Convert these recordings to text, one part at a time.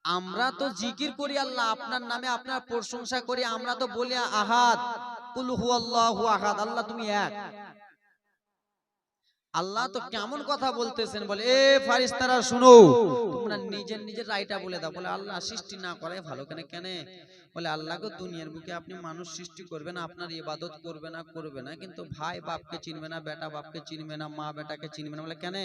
আমরা তো জিকির করি আল্লাহ আপনার নামে, আপনার প্রশংসা করি। আমরা তো বলি আহাদ, কুল হুয়াল্লাহু আহাদ, আল্লাহ তুমি এক। আল্লাহ তো কেমন কথা বলতেছেন, বলে এ ফারিস্তারা শুনো, তোমরা নিজের নিজের রায়টা বলে দাও। বলে আল্লাহ সৃষ্টি না করাই ভালো। কেন কেন? বলে আল্লাহ গো, দুনিয়ার বুকে আপনি মানুষ সৃষ্টি করবেন, আপনার ইবাদত করবে না, কিন্তু ভাই বাপকে চিনবে না, বেটা বাপকে চিনবে না, মা বেটাকে চিনবে না। বলে কেন?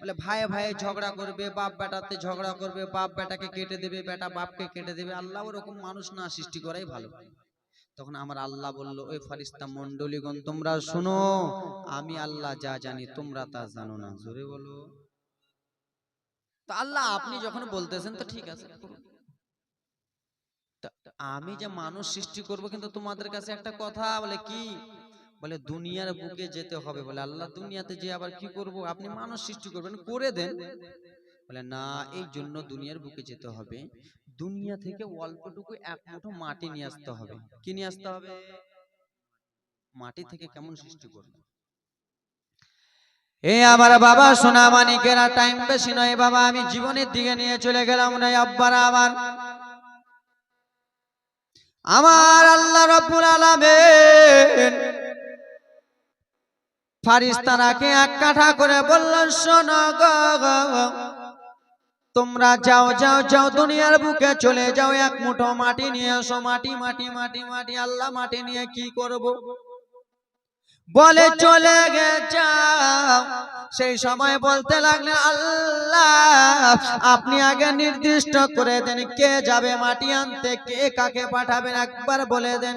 বলে ভাই ভাই ঝগড়া করবে, বাপ বেটাতে ঝগড়া করবে, বাপ বেটাকে কেটে দেবে, বেটা বাপকে কেটে দেবে। আল্লাহ ওরকম মানুষ না সৃষ্টি করাই ভালো। তখন আমার আল্লাহ বলল, ওই ফারিস্তা মন্ডলীগণ তোমরা শুনো, আমি আল্লাহ যা জানি তোমরা তা জানো না। জোরে বলো। তো আল্লাহ আপনি যখন বলতেছেন তো ঠিক আছে, আমি যে মানুষ সৃষ্টি করব, কিন্তু তোমাদের কাছে একটা কথা। বলে কি? বলে দুনিয়ার বুকে যেতে হবে। বলে আল্লাহ দুনিয়াতে যে আবার কি করব? আপনি মানুষ সৃষ্টি করবেন, করে দেন। বলে না, এই জন্য দুনিয়ার বুকে যেতে হবে। দুনিয়া থেকে অল্পটুকু এক মুঠো মাটি নিয়ে আসতে হবে। কি নিয়ে আসতে হবে? মাটি থেকে কেমন সৃষ্টি করবে? এ আমার বাবা সোনা মানিকেরা, টাইম বেশি নয় বাবা, আমি জীবনের দিকে নিয়ে চলে গেলাম। না আব্বারা আমার, আমার আল্লাহ রাব্বুল আলামিন ফারিস্তারাকে এক কাঠা করে বললেন, শোনো গো, তোমরা যাও যাও যাও, দুনিয়ার বুকে চলে যাও, এক মুঠো মাটি নিয়ে এসো। মাটি মাটি মাটি মাটি। আল্লাহ মাটি নিয়ে কি করব? বলে চলে গেছে। সেই সময় বলতে লাগলেন, আল্লাহ আপনি আগে নির্দিষ্ট করে দেন কে যাবে মাটি আনতে, কে কাকে পাঠাবেন, একবার বলে দেন।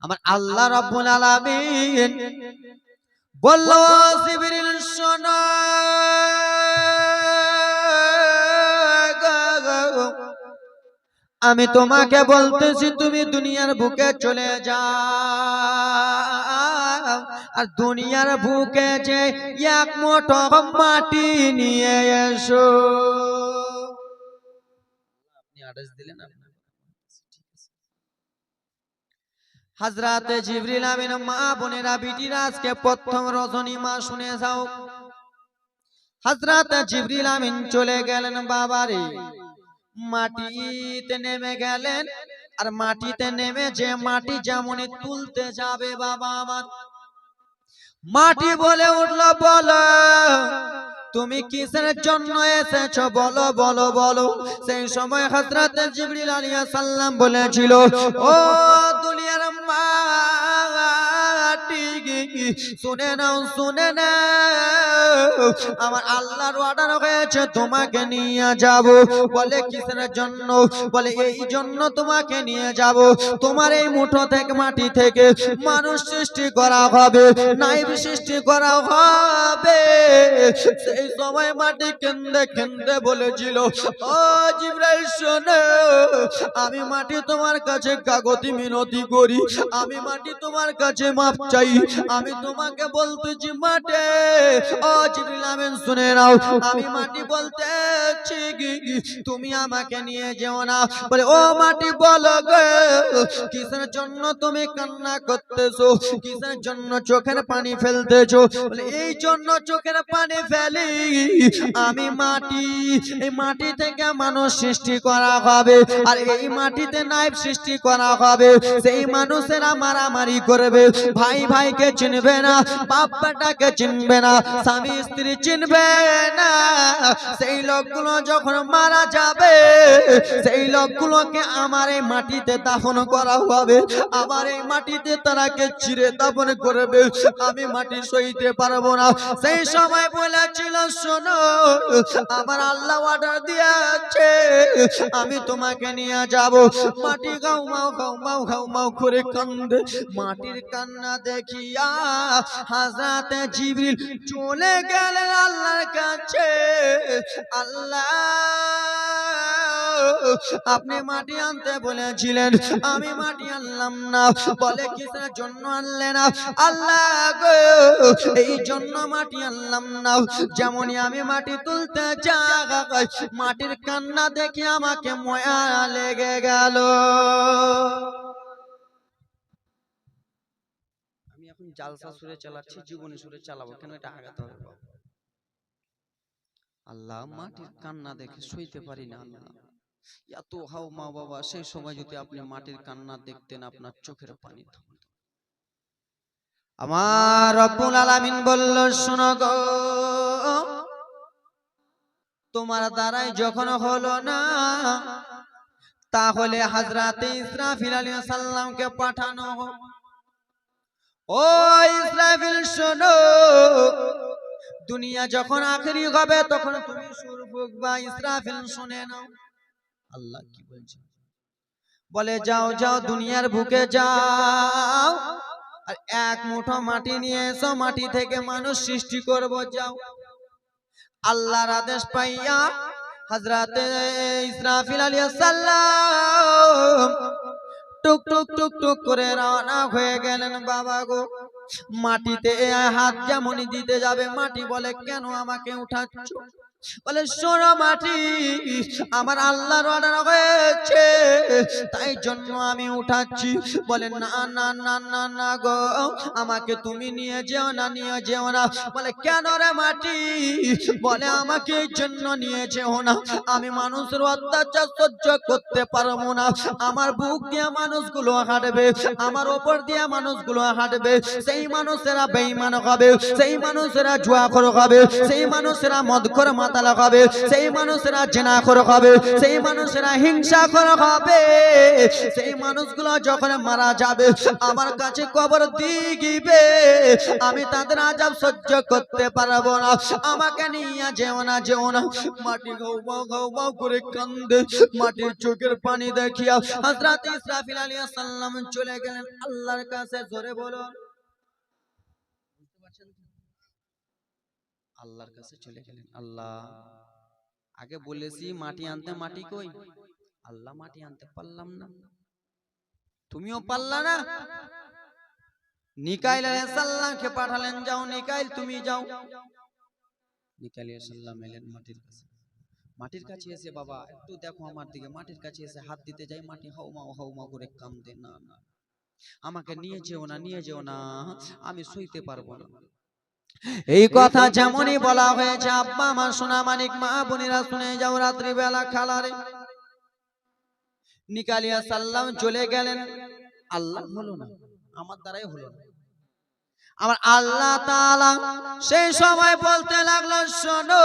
আমার আল্লাহ রাব্বুল আলামিন বলল, জিবরিল শোনো, আমি তোমাকে বলতেছি তুমি দুনিয়ার বুকে চলে যাও, আর দুনিয়ার বুকে যে এক মুঠো মাটি নিয়ে এসো। আপনি আদেশ দিলেন। হযরত জিবরিল আমিন, মা বোনেরা বিটিরা, আজকে প্রথম রজনী মা শুনে যাও। হযরত জিবরিল আমিন চলে গেলেন বাবারে, মাটিতে নেমে গেলেন। আর মাটিতে নেমে যে মাটি যেমনই তুলতে যাবে বাবা আমার, মাটি বলে উঠলো, বলো তুমি কিসের জন্য এসেছো, বলো বলো বলো। সেই সময় হযরত জিবরিল আলাইহিস সালাম বলেছিল, ও দুনিয়ার মাটি, শুনে নাও শুনে নাও, আমার আল্লাহর অর্ডার হয়েছে তোমাকে নিয়ে যাব। বলে কিসের জন্য? বলে এই জন্য তোমাকে নিয়ে যাব, তোমার এই মুঠো থেকে মাটি থেকে মানুষ সৃষ্টি করা হবে, নাইব সৃষ্টি করা হবে। সেই সময় মাটি কেন্দে কেন্দে বলেছিল, ও জিবরাইল শোনো, আমি মাটি তোমার কাছে কাগতি মিনতি করি, আমি মাটি তোমার কাছে মাপ চাই। আমি তোমাকে বলতেছি মাটি, ও জিবরিল আমিন শুনে নাও, আমি মাটি বলতেছি তুমি আমাকে নিয়ে যেও না। বলে ও মাটি বলো গো, কিসের জন্য তুমি কান্না করতেছো, কিসের জন্য চোখের পানি ফেলতেছো? বলে এই জন্য চোখের পানি ফেলি, আমি মাটি, এই মাটি থেকে মানুষ সৃষ্টি করা হবে, আর এই মাটিতে নাইব সৃষ্টি করা হবে। সেই মানুষেরা মারামারি করবে, ভাই ভাইকে চিনবে না, বাপ বেটাকে চিনবে না, স্বামী স্ত্রী চিনবে না। সেই লোকগুলো যখন মারা যাবে, সেই লোকগুলোকে আমার এই মাটিতে দাফন করা হবে, আবার এই মাটিতে তারাকে চিরে দাফন করবে। আমি মাটি সইতে পারবো না। সেই সময় বলেছিল, শোনো, আমার আল্লাহ অর্ডার দিয়েছে, আমি তোমাকে নিয়ে যাব। মাটি গাও মাও গাও মাও গাও মাও করে কান্দে। মাটির কান্না দেখিয়া হযরত জিবরিল চলে গেলেন আল্লাহর কাছে। আল্লাহ আপনি মাটি আনতে বলেছিলেন, আমি মাটি আনলাম না। বলে কিসের জন্য আনলে না? আল্লাহ গো, এই জন্য মাটি আনলাম না, যেমনই আমি মাটি তুলতে যাই, মাটির কান্না দেখে আমাকে মায়া লেগে গেল। আমি এখন জালসা সুরে চালাচ্ছি, জীবনী সুরে চালাবো কেন? এটা আগাতে হবে। আল্লাহ মাটির কান্না দেখে সইতে পারি না আল্লাহ, এত হাও মা বাবা, সেই সময় যদি আপনি মাটির কান্না দেখতেন আপনার চোখের পানি থামত। আমার রব্বুল আলামিন বলল, শোনো গো, তোমার দ্বারাই যখন হলো না, তাহলে হযরতে ইসরাফিল আলাইহিস সালামকে পাঠানো হোক। ও ইসরাফিল শোনো, দুনিয়া যখন আখেরি হবে তখন তুমি সুর ফুঁকবা। ইসরাফিল শুনে নাও। আল্লাহ কি বলছে? বলে যাও যাও দুনিয়ার বুকে যাও, আর এক মুঠো মাটি নিয়ে এসো, মাটি থেকে মানুষ সৃষ্টি করব। যাও। আল্লাহর আদেশ পাইয়া হযরতে ইসরাফিল আলাইহিস সালাম টুক টুক টুক টুক করে রওনা হয়ে গেলেন। বাবা গো, মাটিতে হাত যেমন দিতে যাবে, মাটি বলে, কেন আমাকে উঠাচ্ছ? বলে, শোনো মাটি, আমার আল্লাহর অর্ডার হয়েছে, তাই জন্য আমি উঠাচ্ছি। বলে, না না না না না গো, আমাকে তুমি নিয়ে যেও না, নিয়ে যেও না। বলে, কেন রে মাটি? বলে, আমাকে এই জন্য নিয়ে যেও না, আমি মানুষের অত্যাচার সহ্য করতে পারবো না। আমার বুক দিয়ে মানুষগুলো হাঁটবে, আমার ওপর দিয়ে মানুষগুলো হাঁটবে, সেই মানুষেরা বেঈমান হবে, সেই মানুষেরা জুয়াখোর হবে, সেই মানুষেরা মদখোর মাতালা হবে, সেই মানুষেরা জিনাখোর হবে, সেই মানুষেরা হিংসাখোর হবে। সেই মানুষগুলো যখন মারা যাবে, আমার কাছে কবর দিবে, আমি তাদের আযাব সহ্য করতে পারবো না, আমাকে নিয়ে যেও না, যেও না। মাটি ঘাউ ঘাউ করে কান্দে, মাটির চোখের পানি দেখিয়া হযরত ইসরাফিল আলাইহিস সালাম চলে গেলেন আল্লাহর কাছে। জোরে বলো, আল্লাহর কাছে চলে গেলেন। আল্লাহ, আগে বলেছি মাটি আনতে, মাটি কই? আল্লাহ, মাটি আনতে পারলাম না, তুমিও পারলা না। মিকাইল আলাইহিস সালামকে পাঠালেন, যাও মিকাইল, তুমি যাও। মিকাইল আলাইহিস সালাম এলেন মাটির কাছে। মাটির কাছে এসে, বাবা একটু দেখো আমার দিকে, মাটির কাছে এসে হাত দিতে যাই, মাটি হাউ মাউ করে কান্দে, না না, আমাকে নিয়ে যেও না, নিয়ে যেও না, আমি সইতে পারবো না। এই কথা যেমনই বলা হয়েছে, আব্বা আমার সোনা মানিক মা বোনেরা শুনে যাও। রাত্রি বেলা খালারে মিকাইল আলাইহিস সালাম চলে গেলেন। আল্লাহ হলো না, আমার দ্বারাই হলো না। আমার আল্লাহ তাআলা সেই সময় বলতে লাগলো, শোনো,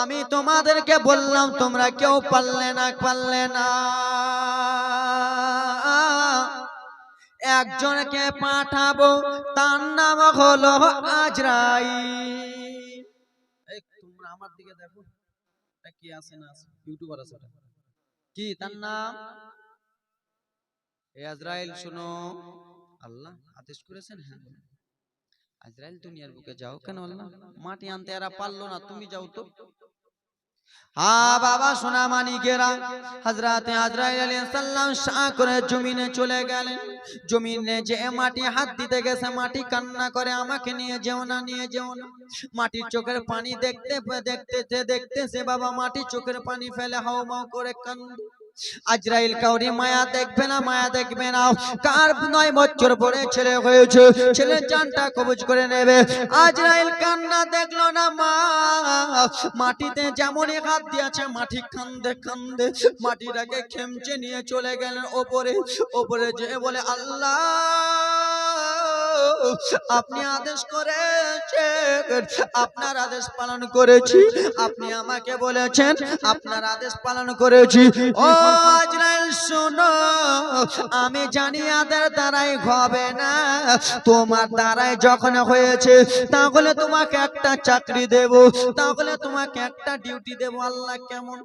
আমি তোমাদেরকে বললাম, তোমরা কেউ পারলে না, পারলে না। একজনকে পাঠাবো, তার নাম হলো আজরাইল। এই তোমরা আমার দিকে দেখো, এটা কি আছে না আছে, ইউটিউবার আছে, কি তার নাম? এ আজরাইল শোনো, আল্লাহ আদেশ করেছেন। হ্যাঁ, আজরাইল দুনিয়ার বুকে যাও। কেন আল্লাহ? মাটি আনতে এরা পারলো না, তুমি যাও তো। হ্যাঁ বাবা সোনা মানিকেরা, হযরতে আজরাইল আলাইহিস সালাম শাঁ করে জমিনে চলে গেলেন। জমিনে যে মাটি হাত দিতে গেছে, মাটি কান্না করে, আমাকে নিয়ে যেও না, নিয়ে যেও না। মাটির চোখের পানি দেখতে দেখতে দেখতেছে বাবা, মাটি চোখের পানি ফেলে হাউমাউ করে কান্দে। আজরাইল কাউরি মায়া দেখবে না, মায়া দেখবে না। কার 9 বছর পরে ছেলে হয়েছে, ছেলের জানটা কবজ করে নেবে। আজরাইল কান্না দেখলো না, মা মাটিতে যেমনই হাত দিয়েছে, মাটি কান্দে কান্দে মাটিটাকে খেমচে নিয়ে চলে গেলেন ওপরে। ওপরে যে বলে, আল্লাহ আপনি আদেশ করেছেন, আপনার আদেশ পালন করেছি। আপনি আমাকে বলেছেন, আপনার আদেশ পালন করেছি। ও আজরাইল শোনো, আমি জানি আদের দ্বারাই হবে না, তোমার দ্বারাই যখন হয়েছে, তাহলে তোমাকে একটা চাকরি দেব, তাহলে তোমাকে একটা ডিউটি দেব। আল্লাহ কেমন?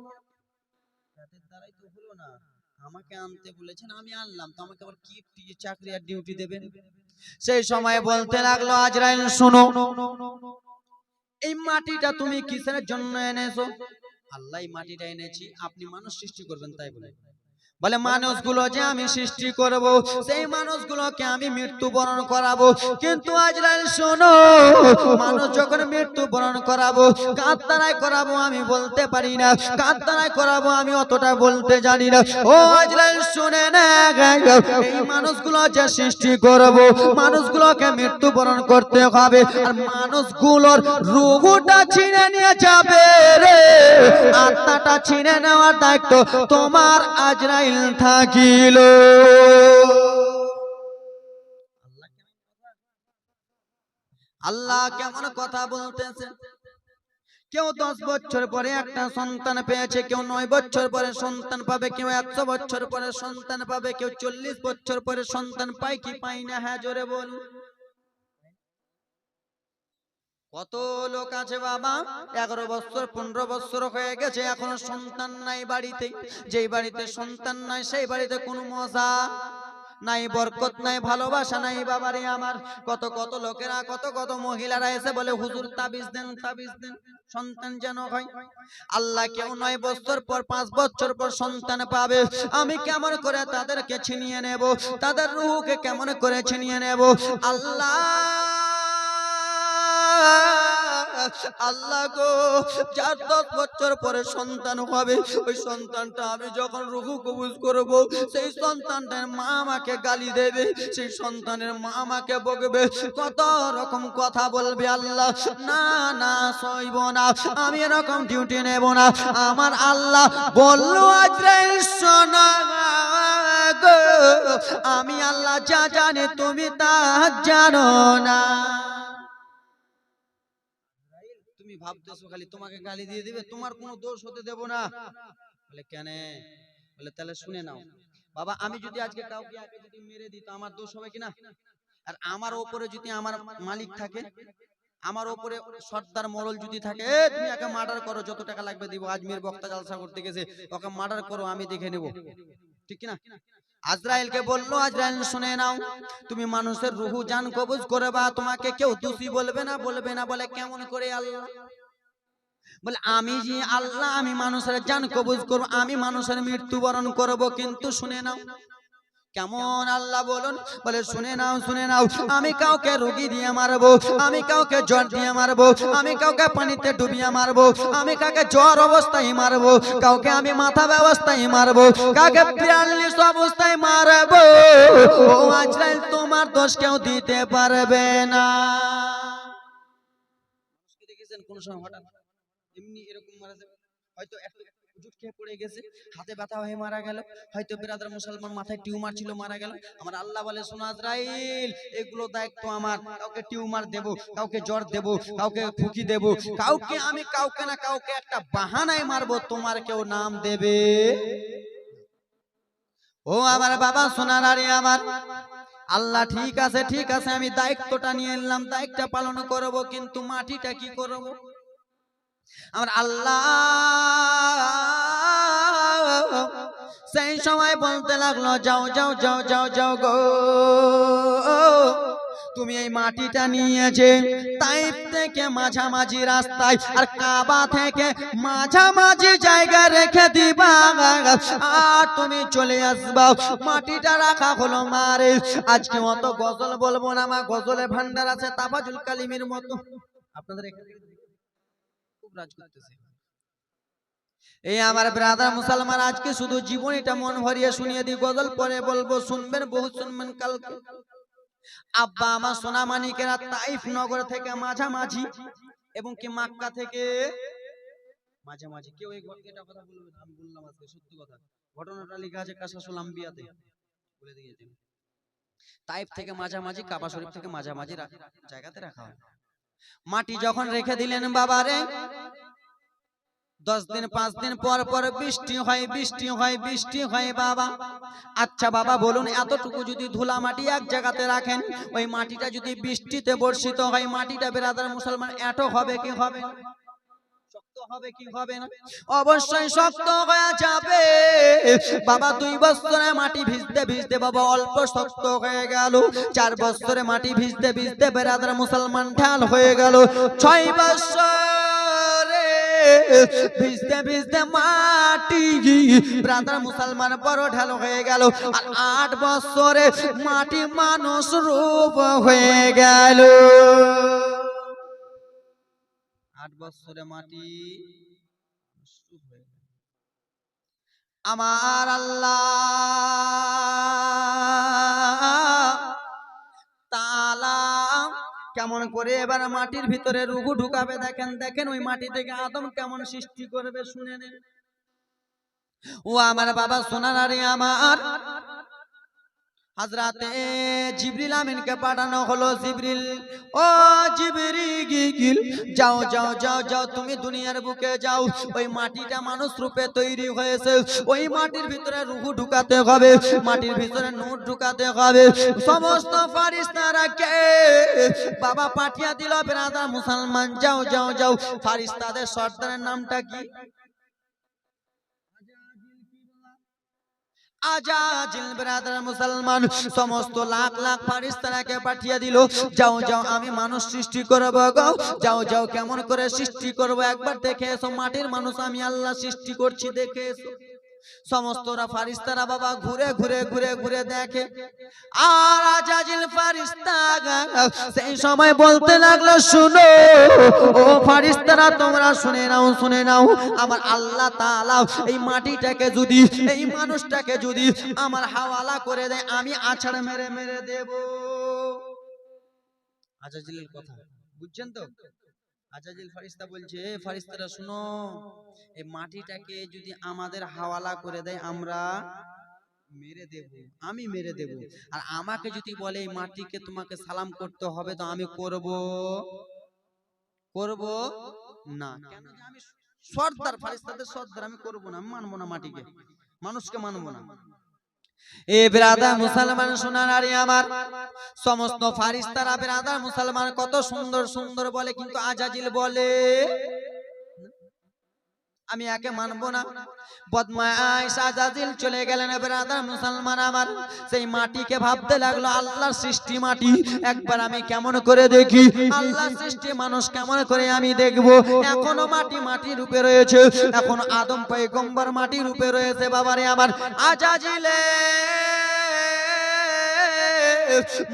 তাদের দ্বারাই তো হলো না, আমাকে আনতে বলেছেন, আমি আনলাম, তো আমাকে আবার কি চাকরি আর ডিউটি দেবেন? সেই সময় বলতে লাগলো, আজরাইল শোনো, এই মাটিটা তুমি কিসের জন্য এনেছো? আল্লাহ এই মাটিটা এনেছি, আপনি মানুষ সৃষ্টি করবেন তাই বলে। বলে মানুষগুলো যে আমি সৃষ্টি করব, সেই মানুষগুলোকে আমি মৃত্যুবরণ করাবো। কিন্তু আজরাইল শোনো, মানুষ যখন মৃত্যুবরণ করাবো, কার দ্বারাই করাবো আমি বলতে পারি না, কার দ্বারাই করাবো আমি অতটা বলতে জানি না। ও আজরাইল শুনে না, এই মানুষগুলো যে সৃষ্টি করব, মানুষগুলোকে মৃত্যুবরণ করতে হবে, আর মানুষগুলোর রূহটা ছিনে নিয়ে যাবে রে, আত্মাটা ছিনে নেওয়ার দায়িত্ব তোমার আজরাইল থাকিল। আল্লাহ কেমন কথা বলতেছে। কেউ 10 বছর পরে একটা সন্তান পেয়েছে, কেউ 9 বছর পরে সন্তান পাবে, কেউ 100 বছর পরে সন্তান পাবে, কেউ 40 বছর পরে সন্তান পায় কি পাই না? হ্যাঁ জোরে বলুন। কত লোক আছে বাবা 11 বছর 15 বছর হয়ে গেছে এখনো সন্তান নাই বাড়িতে। যেই বাড়িতে সন্তান নাই সেই বাড়িতে কোনো মজা নাই, বরকত নাই, ভালোবাসা নাই। বাবারে আমার কত কত লোকেরা, কত কত মহিলারা এসে বলে হুজুর তাবিজ দেন, তাবিজ দেন সন্তান যেন হয়। আল্লাহ কেউ 9 বছর পর 5 বছর পর সন্তান পাবে, আমি কেমন করে তাদেরকে ছিনিয়ে নেব, তাদের রূহকে কেমন করে ছিনিয়ে নেব? আল্লাহ আল্লাহ গো, যার 10 বছর পরে সন্তান হবে, ওই সন্তানটা আমি যখন রুহু কবুজ করব, সেই সন্তানটার মা আমাকে গালি দেবে, সেই সন্তানের মা আমাকে বকবে, কত রকম কথা বলবে। আল্লাহ না না সইব না, আমি এরকম ডিউটি নেব না। আমার আল্লাহ বলল আজরাইল শোনা গো, আমি আল্লাহ যা জানি তুমি তা জানো না। তুমি ভাবতেছো খালি তোমাকে গালি দিয়ে দিবে, তোমার কোনো দোষ হতে দেব না। বলে কেন? বলে তাহলে শুনে নাও বাবা, আমি যদি আজকে কাউকে একা যদি মেরে দিই তো আমার দোষ হবে কিনা? আর আমার উপরে যদি আমার মালিক থাকে, আমার উপরে সর্দার মরল যদি থাকে, তুমি একা মার্ডার করো, যত টাকা লাগবে দিব, আজমির বক্তা জালসা করতে গেছে, ওকে মার্ডার করো, আমি দেখে নেব, ঠিক কিনা? আজরাইলকে বললো আজরাইল শুনে নাও, তুমি মানুষের রুহু জান কবজ করবা, তোমাকে কেউ দোষী বলবে না, বলবে না। বলে কেমন করে? আল্লাহ বলে আমি যে আল্লাহ, আমি মানুষের জান কবজ করব, আমি মানুষের মৃত্যুবরণ করব। কিন্তু শুনে নাও কেমন? আল্লাহ বলুন। বলে শুনে নাও, শুনে নাও, আমি কাউকে রোগী দিয়ে মারবো, আমি কাউকে জ্বর দিয়ে মারবো, আমি কাউকে পানিতে ডুবিয়ে মারবো, আমি কাউকে জ্বর অবস্থায় মারবো, কাউকে আমি মাথা ব্যবস্থায় মারবো, কাউকে 42 অবস্থায় মারবো। ও আজরাইল তোমার দোষ কেউ দিতে পারবে না। দেখেছেন কোন সময় হঠাৎ এমনি এরকম মারা যাবে, হয়তো একটু জুট খেয়ে পড়ে গেছে, হাতে ব্যথা হয়ে মারা গেল, হয়তো বিরাদার মুসলমান মাথায় টিউমার ছিল মারা গেল। আমার আল্লাহ বলে শোনো আজরাইল, এগুলো দায়িত্ব আমার। কাউকে টিউমার দেব, কাউকে জ্বর দেব, কাউকে ফুকি দেব, কাউকে আমি কাউকে না কাউকে একটা বাহানায় মারবো, তোমার কেউ নাম দেবে। ও আমার বাবা সোনার আরে আমার আল্লাহ ঠিক আছে, ঠিক আছে, আমি দায়িত্বটা নিয়ে এলাম, দায়িত্বটা পালন করব, কিন্তু মাটিটা কি করব? আমার আল্লাহ সেই সময় বলতে লাগলো যাও যাও যাও যাও যাও গো, তুমি এই মাটিটা নিয়েছে তাইফ থেকে মাঝামাঝি রাস্তায় আর কাবা থেকে মাঝামাঝি জায়গায় রেখে দিবা, আর তুমি চলে আসবা। মাটিটা রাখা হলো মারে। আজকে অত গজল বলবো না, আমার গজলের ভান্ডার আছে তাফাজুল কালিমের মতো, আপনাদের এখানে খুব রাজ করতেছে। এই আমার ব্রাদার মুসলমান, আজকে শুধু জীবনীটা মন ভরিয়ে শুনিয়ে দিই, গজল পরে বলবো, শুনবেন, বহু শুনবেন কালকে। আব্বা আমার সোনামানিকেরা তাইফ নগর থেকে মাঝামাঝি এবং কি মক্কা থেকে মাঝামাঝি, কেউ এই ঘটনাটা কথা বলবে না, আমি বললাম আজকে সত্যি কথা, ঘটনাটা লেখা আছে কাসাসুল আম্বিয়াতে, বলে দিয়েছেন। তাইফ থেকে মাঝামাঝি, কাবা শরীফ থেকে মাঝামাঝি জায়গাতে রাখা হয়। মাটি যখন রেখে দিলেন বাবারে, 10 দিন 5 দিন পর পর বৃষ্টি হয়, বৃষ্টি হয়, বৃষ্টি হয় বাবা। আচ্ছা বাবা বলুন, এতটুকু যদি ধুলা মাটি এক জায়গাতে রাখেন, ওই মাটিটা যদি বৃষ্টিতে বর্ষিত হয়, মাটিটা বেরাদার মুসলমান এঁটো হবে কি হবে? শক্ত হবে কি হবে না? অবশ্যই শক্ত হয়ে যাবে বাবা। 2 বছরে মাটি ভিজতে ভিজতে বাবা অল্প শক্ত হয়ে গেল, 4 বছরে মাটি ভিজতে ভিজতে বেরাদার মুসলমান ঢাল হয়ে গেল, 6 বছর ভিজতে ভিজতে মাটি ব্রাদার মুসলমান বড় ঢাল হয়ে গেল, আর 8 বছরে মাটি মানুষ রূপ হয়ে গেল। 8 বছরে মাটি আমার আল্লাহ তাআলা কেমন করে এবার মাটির ভিতরে রুহু ঢুকাবে দেখেন, দেখেন ওই মাটি থেকে আদম কেমন সৃষ্টি করবে শুনে নেন। ও আমার বাবা সোনারারি আমার, হযরতে জিবরিল আমিনকে পাঠানো হলো। জিবরিল, ও জিবরিল, যাও যাও যাও যাও, তুমি দুনিয়ার বুকে যাও, ওই মাটিটা মানুষ রূপে তৈরি হয়েছে, ওই মাটির ভিতরে রূহ ঢুকাতে হবে, মাটির ভিতরে নূর ঢুকাতে হবে। সমস্ত ফেরেশতারাকে বাবা পাঠিয়ে দিল। ব্রাদার মুসলমান, যাও যাও যাও। ফেরেশতাদের সর্দারের নামটা কি? আজাজিল। ব্রাদার মুসলমান সমস্ত লাখ লাখ ফেরেশতাকে পাঠিয়ে দিল, যাও যাও আমি মানুষ সৃষ্টি করব গো, যাও যাও কেমন করে সৃষ্টি করব একবার দেখে এসো, মাটির মানুষ আমি আল্লাহ সৃষ্টি করছি দেখে এসো। সমস্তরা ফেরেশতারা বাবা ঘুরে ঘুরে ঘুরে ঘুরে দেখে, আর আজাজিল ফেরেশতা সেই সময় বলতে লাগলো, শুনো ও ফেরেশতারা, তোমরা শুনে নাও শুনে নাও, আমার আল্লাহ তাআলা এই মাটিটাকে যদি, এই মানুষটাকে যদি আমার হাওয়ালা করে দেয়, আমি আছাড় মেরে মেরে দেব। আজাজিলের কথা বুঝছেন তো? আজাজিল ফেরেশতা বলছে, ফেরেশতারা শুনো, এই মাটিটাকে যদি আমাদের হাওয়ালা করে দেয় আমরা মেরে দেব, আমি মেরে দেব। আর আমাকে যদি বলে এই মাটিকে তোমাকে সালাম করতে হবে, তো আমি করব করব না। কেন? যে আমি সর্দার, ফেরেশতাদের সর্দার, আমি করব না, আমি মানবো না মাটিকে, মানুষকে মানবো না। এ ব্রাদার মুসলমান সোনারারি আমার, সমস্ত ফেরেশতারা ব্রাদার মুসলমান কত সুন্দর সুন্দর বলে, কিন্তু আজাজিল বলে আমি একে মানবো না। বদমাইশ আজাজিল চলে গেলেন। ব্রাদার মুসলমান আমার, সেই মাটিকে ভাবতে লাগলো আল্লাহর সৃষ্টি মাটি, একবার আমি কেমন করে দেখি, আল্লাহর সৃষ্টি মানুষ কেমন করে আমি দেখবো। এখনো মাটি মাটি রূপে রয়েছে, এখন আদম পয়গম্বর মাটি রূপে রয়েছে। বাবারে আমার, আজাজিলে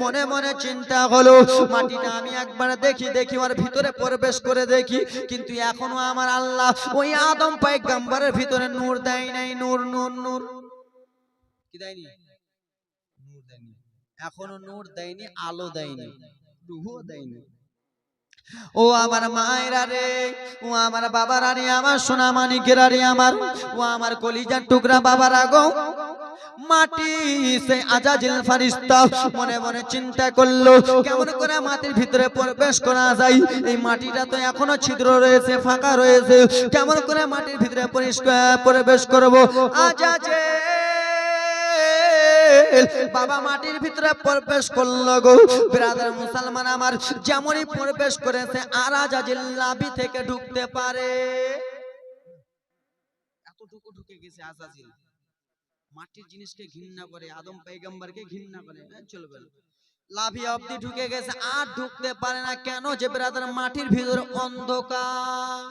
মনে মনে চিন্তা হলো, মাটিটা আমি একবার দেখি, দেখি ওর ভিতরে প্রবেশ করে দেখি, কিন্তু এখনো আমার আল্লাহ ওই আদম পয়গম্বরের ভিতরে নূর দেয় নাই। নূর নূর নূর কি দেয়নি? নূর দেয়নি, এখনো নূর দেয়নি, আলো দেয়নি, রূহও দেয়নি। ও আমার মায়েরা রে, ও আমার বাবারা রে, আমার সোনা মানিকেরা রে আমার, ও আমার কলিজার টুকরা বাবারা গো, মাটি সে আজাজিল ফেরেশতা মনে মনে চিন্তা করলো কেমন করে মাটির ভিতরে প্রবেশ করা যায়। এই মাটিটা তো এখনো ছিদ্র রয়েছে, ফাঁকা রয়েছে, কেমন করে মাটির ভিতরে প্রবেশ করব। আজাজিল বাবা মাটির ভিতরে প্রবেশ করলো গো। ব্রাদার মুসলমান আমার, যেমনই প্রবেশ করেছে আর আজাজিল লাভি থেকে ঢুকতে পারে, এতটুকু ঢুকে গেছে আজাজিল। মাটির জিনিসকে ঘৃণা করে, আদম পয়গম্বরকে ঘৃণা করে, চলবে না। লাভি অবধি ঢুকে গেছে, আর ঢুকতে পারে না। কেন? যে ব্রাদার মাটির ভিতরে অন্ধকার,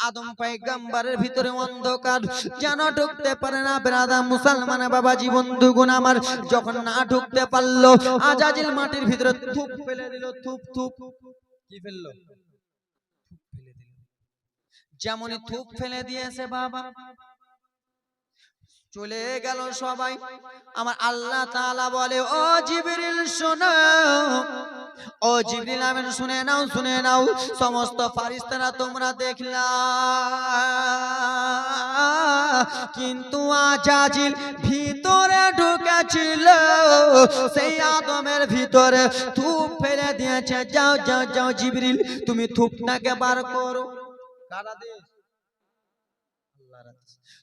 আদম পয়গম্বরের ভিতরে অন্ধকার, যেন ঢুকতে পারে না। ব্রাদার মুসলমান বাবাজি বন্ধুগণ আমার, যখন না ঢুকতে পারলো, আজাজিল মাটির ভিতরে থুপ ফেলে দিল। থুপ থুপ কি ফেললো? থুপ ফেলে দিল। যেমনই থুপ ফেলে দিয়েছে বাবা, চলে গেল সবাই। আমার আল্লাহ তাআলা বলে, ও জিবরিল শোনো, ও জিবরিল আমিন শুনে নাও শুনে নাও, সমস্ত ফেরেশতারা তোমরা দেখলা, কিন্তু আজাজিল ভিতরে ঢুকেছিল, সেই আদমের ভিতরে থুপ ফেলে দিয়েছে। যাও যাও যাও জিবরিল, তুমি থুপটাকে বার করো। কারা দেশ?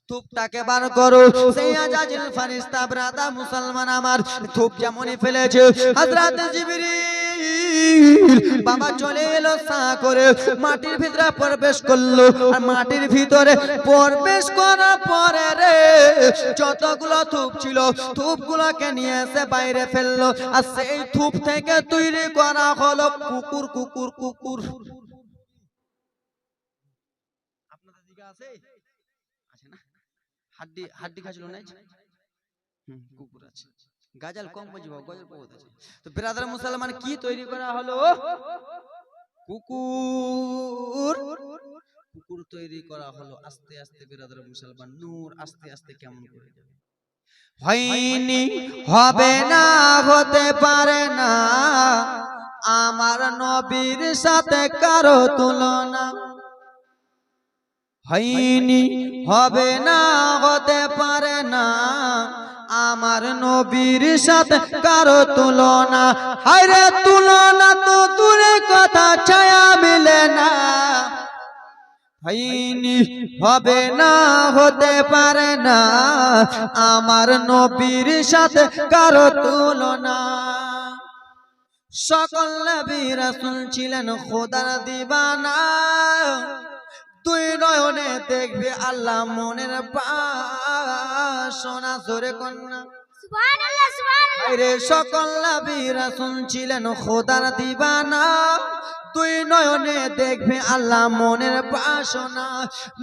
থুপটাকে বার করো। সেই আজাজিল ফেরেশতা ব্রাদার মুসলমান আমার, থুপ যেমনই ফেলেছে, হযরত জিবরিল বাবা চলে এলো সা করে, মাটির ভিতরে প্রবেশ করলো। আর মাটির ভিতরে প্রবেশ করার পরে রে, যতগুলো থুপ ছিল থুপগুলোকে নিয়ে এসে বাইরে ফেললো। আর সেই থুপ থেকে তৈরি করা হলো কুকুর কুকুর কুকুর। আছে? আছে না? হাড্ডি হাড্ডি খাচ্ছিল না? কুকুর আছে। গাজাল কম বুঝবো, গজল বহুত আছে। তো ব্রাদার মুসলমান কি তৈরি করা হলো? কুকুর। কুকুর তৈরি করা হলো। আস্তে আস্তে ব্রাদার মুসলমান নূর আস্তে আস্তে কেমন করে যাবে? হয়নি, হবে না, হতে পারে না, আমার নবীর সাথে কারো তুলনা। হয়নি, হবে না, হতে পারে না, আমার নবীর সাথে কারো তুলনা। হায়রে তুলনা তো দূরে কথা, ছায়া মিলে না। হয়নি, হবে না, হতে পারে না, আমার নবীর সাথে কারো তুলনা। সকল নবী রাসূল ছিলেন খোদার দিবানা। তুই নয়নে দেখবি আল্লাহ মনের বাসনা। জোরে কন্যা সুবহানাল্লাহ সুবহানাল্লাহ। আরে সকল নবী রাসূল ছিলেন খোদার দিবানা। তুই নয়নে দেখবি আল্লাহ মনের বাসনা।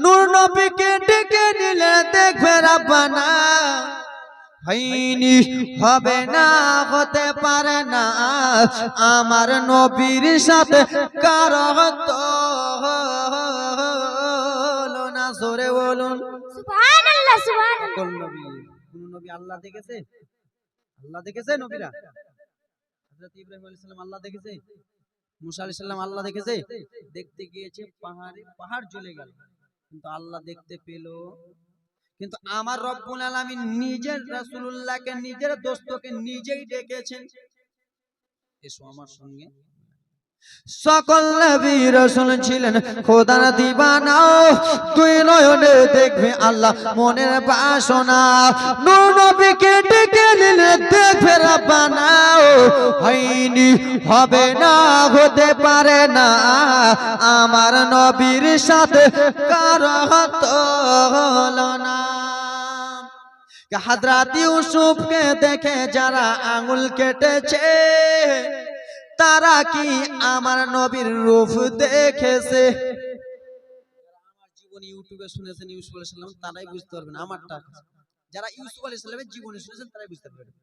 নূর নবীকে ডেকে নিলে দেখবে রাব্বানা। হয়নি, হবে না, হতে পারে না, আমার নবীর সাথে কারো তুলনা। জোরে বলুন সুবহানাল্লাহ সুবহানাল্লাহ। কোন নবী? কোন নবী আল্লাহ দেখেছে? আল্লাহ দেখেছে নবীরা? হযরত ইব্রাহিম আলাইহিস সালাম আল্লাহ দেখেছে? মুসা আলাইহিস সালাম আল্লাহ দেখেছে? দেখতে গিয়েছে পাহাড়ে, পাহাড় জ্বলে গেল, কিন্তু আল্লাহ দেখতে পেল। কিন্তু আমার রব্বুল আলামিন নিজের রাসূলুল্লাহকে, নিজের দোস্তকে নিজেই ডেকেছেন, এসো আমার সঙ্গে। সকল নবী রাসূল ছিলেন খোদার দিবানা। তুই নয়নে দেখবি আল্লাহ মনের বাসনা। নূর নবীকে ডেকে নিলে দেখবে রাব্বানা। হয়নি, হবে না, হতে পারে না, আমার নবীর সাথে কারো তুলনা। হযরত ইউসুফকে দেখে যারা আঙ্গুল কেটেছে, তারা কি আমার নবীর রূপ দেখেছে? আমার জীবনী ইউটিউবে শুনেছেন ইউসুফ আলাইহিস সালাম, তারাই বুঝতে পারবেন আমারটা। যারা ইউসুফ আলাইহিস সালামের জীবনী শুনেছেন তারাই বুঝতে পারবেন।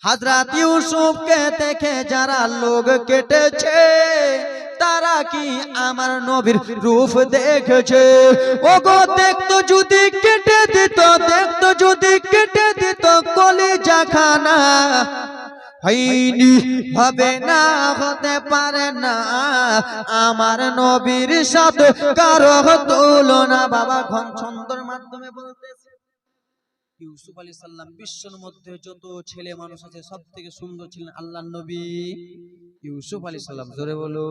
হযরত ইউসুফকে দেখে যারা লোক কেটেছে, তারা কি আমার নবীর রূপ দেখেছে? ওগো দেখতো যদি কেটে দিত, দেখতো যদি কেটে দিত কলিজা খানা। হয়নি, হবে না, হতে পারে না, আমার নবীর সাথে কারো তুলনা। বাবা ঘন ছন্দর মাধ্যমে বলতেছে, ইউসুফ আলাইহিস সালাম বিশ্বের মধ্যে যত ছেলে মানুষ আছে সব থেকে সুন্দর ছিলেন আল্লাহর নবী ইউসুফ আলাইহিস সালাম। জোরে বলো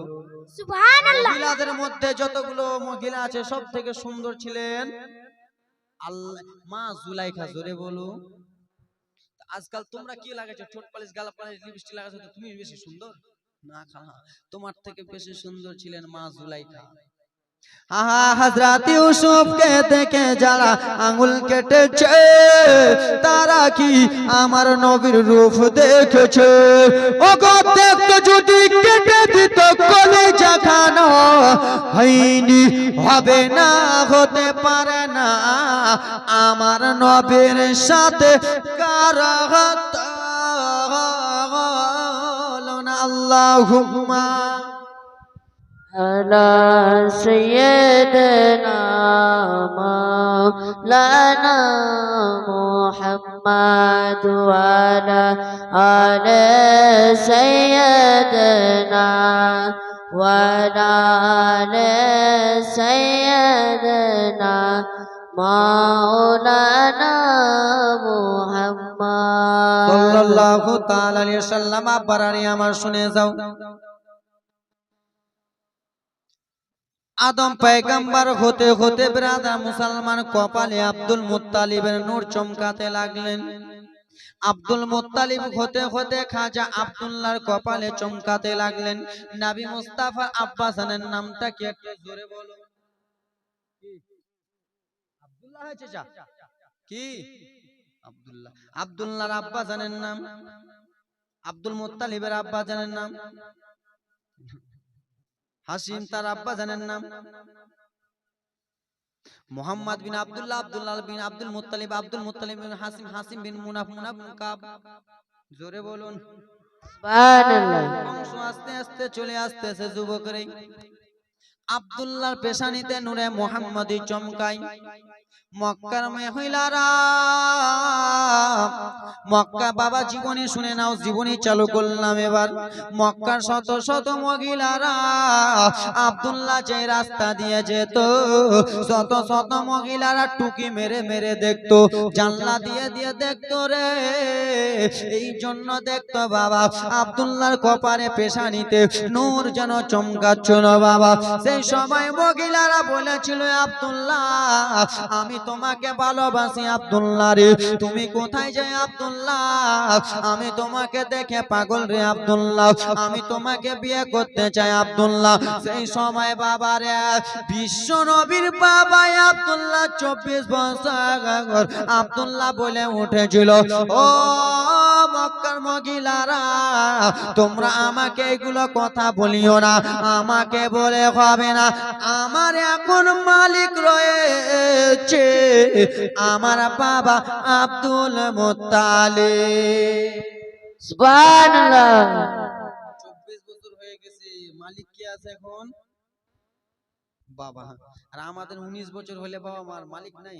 সুবহানাল্লাহ। মহিলাদের মধ্যে যতগুলো মহিলা আছে সব থেকে সুন্দর ছিলেন আল্লাহ মা জুলাইখা। জোরে বলো। আজকাল তোমরা কি লাগাইছো? ঠোঁট পালিশ, গাল পালিশ, লিপস্টিক লাগাইছো, তো তুমি বেশি সুন্দর না? তোমার থেকে বেশি সুন্দর ছিলেন মা জুলাইখা। আহা, হযরত ইউসুফকে দেখে যারা আঙ্গুল কেটেছে, তারা কি আমার নবীর রূপ দেখেছে? ওগো দেখতো যদি কেটে দিত কলিজা খানা। হয়নি, হবে না, হতে পারে না, আমার নবীর সাথে কারো তুলনা। আল্লাহুম্মা على سيدنا مولانا محمد وعلى آل سيدنا وعلى آل سيدنا مولانا محمد সাল্লাল্লাহু তাআলা আলাইহি ওয়াসাল্লাম। আব্বারানি আমার শুনে যাও, আদম পয়গম্বর হতে হতে ব্রাদার মুসলমান কপালে আব্দুল মুত্তালিবের নূর চমকাতে লাগলেন। আব্দুল মুত্তালিব হতে হতে খাজা আব্দুল্লাহর কপালে চমকাতে লাগলেন। নবী মুস্তাফা আব্বা জানের নামটা কি একটু জোরে বলো? কি আব্দুল্লাহ হয়েছে? যা কি আব্দুল্লাহ। আব্দুল্লাহর আব্বা জানের নাম, আব্দুল মুত্তালিবের আব্বা জানের নাম হাসিম, তার আব্বা জানের নাম মোহাম্মদ বিন আব্দুল্লাহ, আব্দুল্লাহ বিন আব্দুল মুত্তালিব, আব্দুল মুত্তালিব বিন হাসিম, হাসিম বিন মুনাফ, মুনাফ বিন কাব। জোরে বলুন সুবহানাল্লাহ। বংশ আস্তে আস্তে চলে আসতেছে যুবকরে। আব্দুল্লাহর পেশানিতে নূরে মুহাম্মাদি চমকায়। মক্কার মহিলারা, মক্কা বাবা জীবনী শুনে নাও, জীবনী চালু করলাম এবার। মক্কার শত শত মহিলারা আব্দুল্লাহ যে রাস্তা দিয়ে যেত, শত শত মহিলারা টুকি মেরে মেরে দেখতো, জানলা দিয়ে দিয়ে দেখতো রে। এই জন্য দেখতো বাবা আব্দুল্লাহর কপারে পেশানিতে নূর যেন চমকাচ্ছিল বাবা। সেই সময় মহিলারা বলেছিল, আব্দুল্লাহ আমি তোমাকে ভালোবাসি আব্দুল্লাহ রে, তুমি কোথায় যাই আব্দুল্লাহ, আমি তোমাকে দেখে পাগল রে আব্দুল্লাহ, আমি তোমাকে বিয়ে করতে চাই আব্দুল্লাহ। সেই সময় বাবারে বিশ্ব নবীর বাবা আব্দুল্লাহ 24 বছর আব্দুল্লাহ বলে উঠেছিল, ও মক্কার মহিলারা তোমরা আমাকে এগুলো কথা বলিও না, আমাকে বলে হবে না, আমার এখন মালিক রয়েছে আমার বাবা আব্দুল মুত্তালিব। সুবহানাল্লাহ। 24 বছর হয়ে গেছে, মালিক কে আছে এখন? বাবা। আর আমাদের 19 বছর হলে বাবা মার মালিক নাই।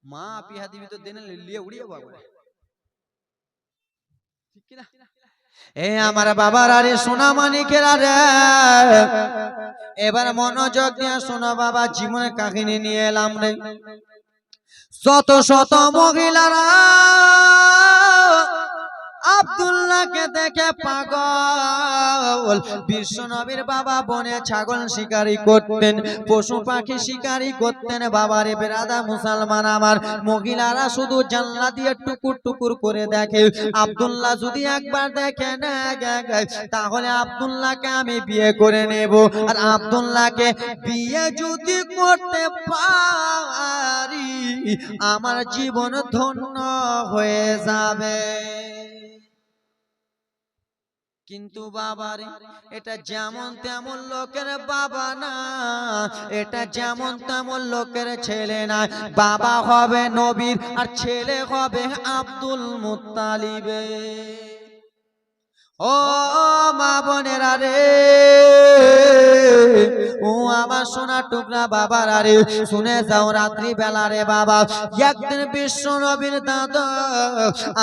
মা পিহা দিবি তো দেনে লিয়ে উড়িয়ে বাবা, ঠিক কি না? এ আমার বাবার আরে সোনা মানিকেরা রে, এবার মনোযোগ দিয়ে শোনো বাবা, জীবনের কাহিনী নিয়ে এলাম রে। শত শত মহিলারা আব্দুল্লাহকে দেখে পাগল। বিশ্ব নবীর বাবা বনে ছাগল শিকারি করতেন, পশু পাখি শিকারি করতেন বাবারে বেরাদা মুসলমান আমার। মহিলারা শুধু জানলা দিয়ে টুকুর টুকুর করে দেখে, আব্দুল্লাহ যদি একবার দেখে না তাহলে আব্দুল্লাহকে আমি বিয়ে করে নেব, আর আব্দুল্লাহকে বিয়ে যদি করতে পারি আমার জীবন ধন্য হয়ে যাবে। কিন্তু বাবারে এটা যেমন তেমন লোকের বাবা না, এটা যেমন তেমন লোকের ছেলে না। বাবা হবে নবীর আর ছেলে হবে আব্দুল মুত্তালিবের। ও মা বোনেরা রে, ও আমার সোনা টুকরা বাবারা রে, শুনে যাও রাত্রি বেলা রে বাবা। একদিন বিশ্ব নবীর দাদা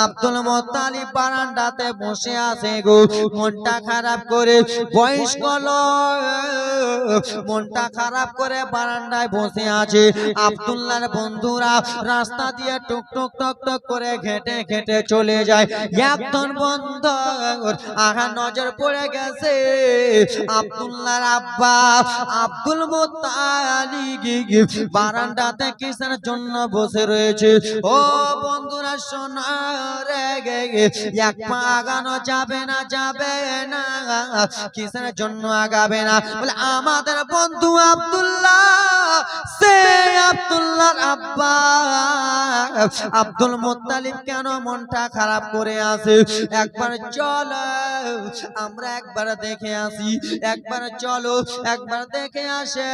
আব্দুল মুত্তালিব বারান্দাতে বসে আছে গো, মনটা খারাপ করে। বয়স্ক লোক মনটা খারাপ করে বারান্দায় বসে আছে। আব্দুল্লাহর বন্ধুরা রাস্তা দিয়ে টুক টুক টক টক করে ঘেটে ঘেটে চলে যায়। একজন বন্ধু আহা নজর পড়ে গেছে আব্দুল্লাহর আব্বা আব্দুল মুত্তালিব বারান্দাতে কিসের জন্য বসে রয়েছে। ও বন্ধুরা শোনো রে, এক পা আগানো যাবে না, যাবে না। কিসের জন্য আগাবে না? বলে আমাদের বন্ধু আব্দুল্লাহ, সে আব্দুল্লাহর আব্বা আব্দুল মুত্তালিব কেন মনটা খারাপ করে আছে, একবার চলো আমরা একবার দেখে আসি, একবার চলো একবার দেখে আসে।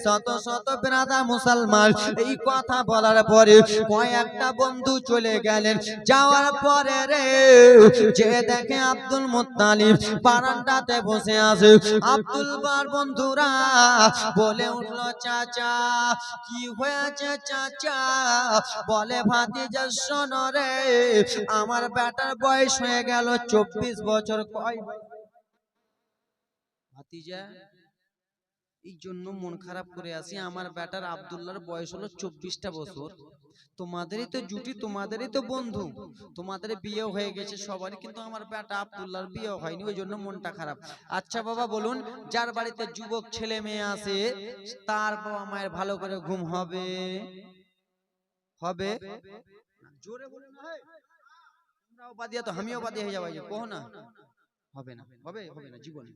শত শত ব্রাদার মুসলমান এই কথা বলার পরে কয়েকটা বন্ধু চলে গেলেন। যাওয়ার পরে রে যে দেখে আব্দুল মুত্তালিব বারান্দাতে বসে আছে। আব্দুল্লাহর বন্ধুরা বলে উঠলো, চাচা কি হয়েছে চাচা? বলে ভাতিজা শোনো রে, আমার বেটার বয়স হয়ে গেল 24 বছর। কয় ভাতিজা এই জন্য মন খারাপ করে আসি, আমার বেটার আব্দুল্লাহর বয়স হলো 24টা বছর। তোমাদেরই তো জুটি, তোমাদেরই তো বন্ধু, তোমাদের বিয়ে হয়ে গেছে সবারই, কিন্তু আমার বেটা আব্দুল্লাহর বিয়ে হয়নি, ওই জন্য মনটা খারাপ। আচ্ছা বাবা বলুন, যার বাড়িতে যুবক ছেলে মেয়ে আছে তার বাবা মায়ের ভালো করে ঘুম হবে? হবে? জোরে বলুন না, তোমরাও বাদিয়া তো আমিও বাদিয়া হয়ে যাবো, কहो না হবে না, হবে হবে না জীবনে।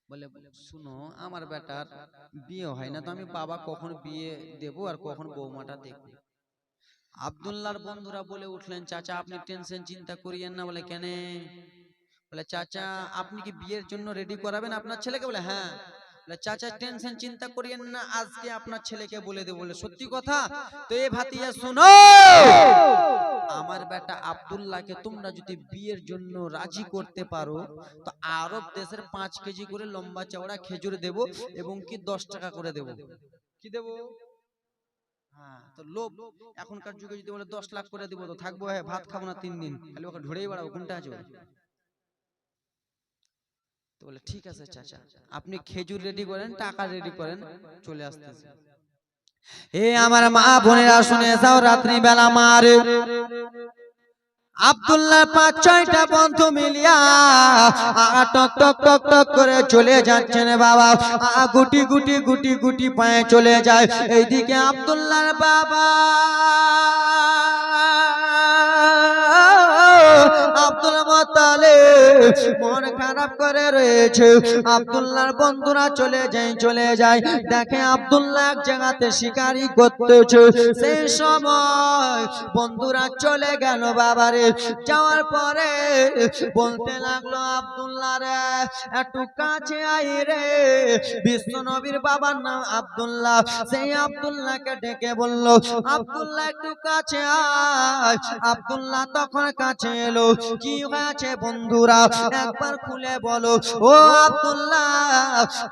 বলে শুনো, আমার বেটার বিয়ে হয় না, তো আমি বাবা কখন বিয়ে দেব আর কখন বৌমাটা দেখব? আব্দুল্লাহর বন্ধুরা বলে উঠলেন, চাচা আপনি টেনশন চিন্তা করিয়েন না। বলে কেন? বলে চাচা আপনি কি বিয়ের জন্য রেডি করাবেন আপনার ছেলেকে? বলে হ্যাঁ। বলে চাচা টেনশন চিন্তা করিয়েন না, আজকে আপনার ছেলেকে বলে দেবো। বলে সত্যি কথা? তো এ ভাতিজা শোনো, আমার বেটা আব্দুল্লাহকে তোমরা যদি বিয়ের জন্য রাজি করতে পারো তো আরব দেশের 5 কেজি করে লম্বা চওড়া খেজুর দেব এবং কি 10 টাকা করে দেব। কি দেব? হ্যাঁ, তো লোভ এখনকার যুগে যদি বলে 10 লাখ করে দিব তো থাকবো, হ্যাঁ ভাত খাবো না 3 দিন, খালি ওকে ঢড়েই বেড়াবো, কোনটা আছে? তো বলে ঠিক আছে চাচা, আপনি খেজুর রেডি করেন, টাকা রেডি করেন, চলে আসতেছে। এ আমার মা বোনেরা শুনে যাও, রাত্রি বেলা মারে আব্দুল্লাহ 5-6টা বন্ধু মিলিয়া টক টক টক টক করে চলে যাচ্ছেন বাবা। গুটি গুটি গুটি গুটি পায়ে চলে যায়। এইদিকে আব্দুল্লাহর বাবা আব্দুল মুত্তালিব মন খারাপ করে রয়েছে। আব্দুল্লাহর বন্ধুরা চলে যায় দেখে আব্দুল্লাহ এক জায়গাতে শিকারি করতেছে। সেই সময় বন্ধুরা চলে গেল বাবারে। যাওয়ার পরে বলতে লাগলো আব্দুল্লাহ রে একটু কাছে আই রে। বিশ্ব নবীর বাবার নাম আব্দুল্লাহ। সেই আব্দুল্লাহকে ডেকে বলল আব্দুল্লাহ একটু কাছে আয়। আব্দুল্লাহ তখন কাছে এলো। কি হয়েছে বন্ধুরা একবার খুলে বলো। ও আব্দুল্লাহ,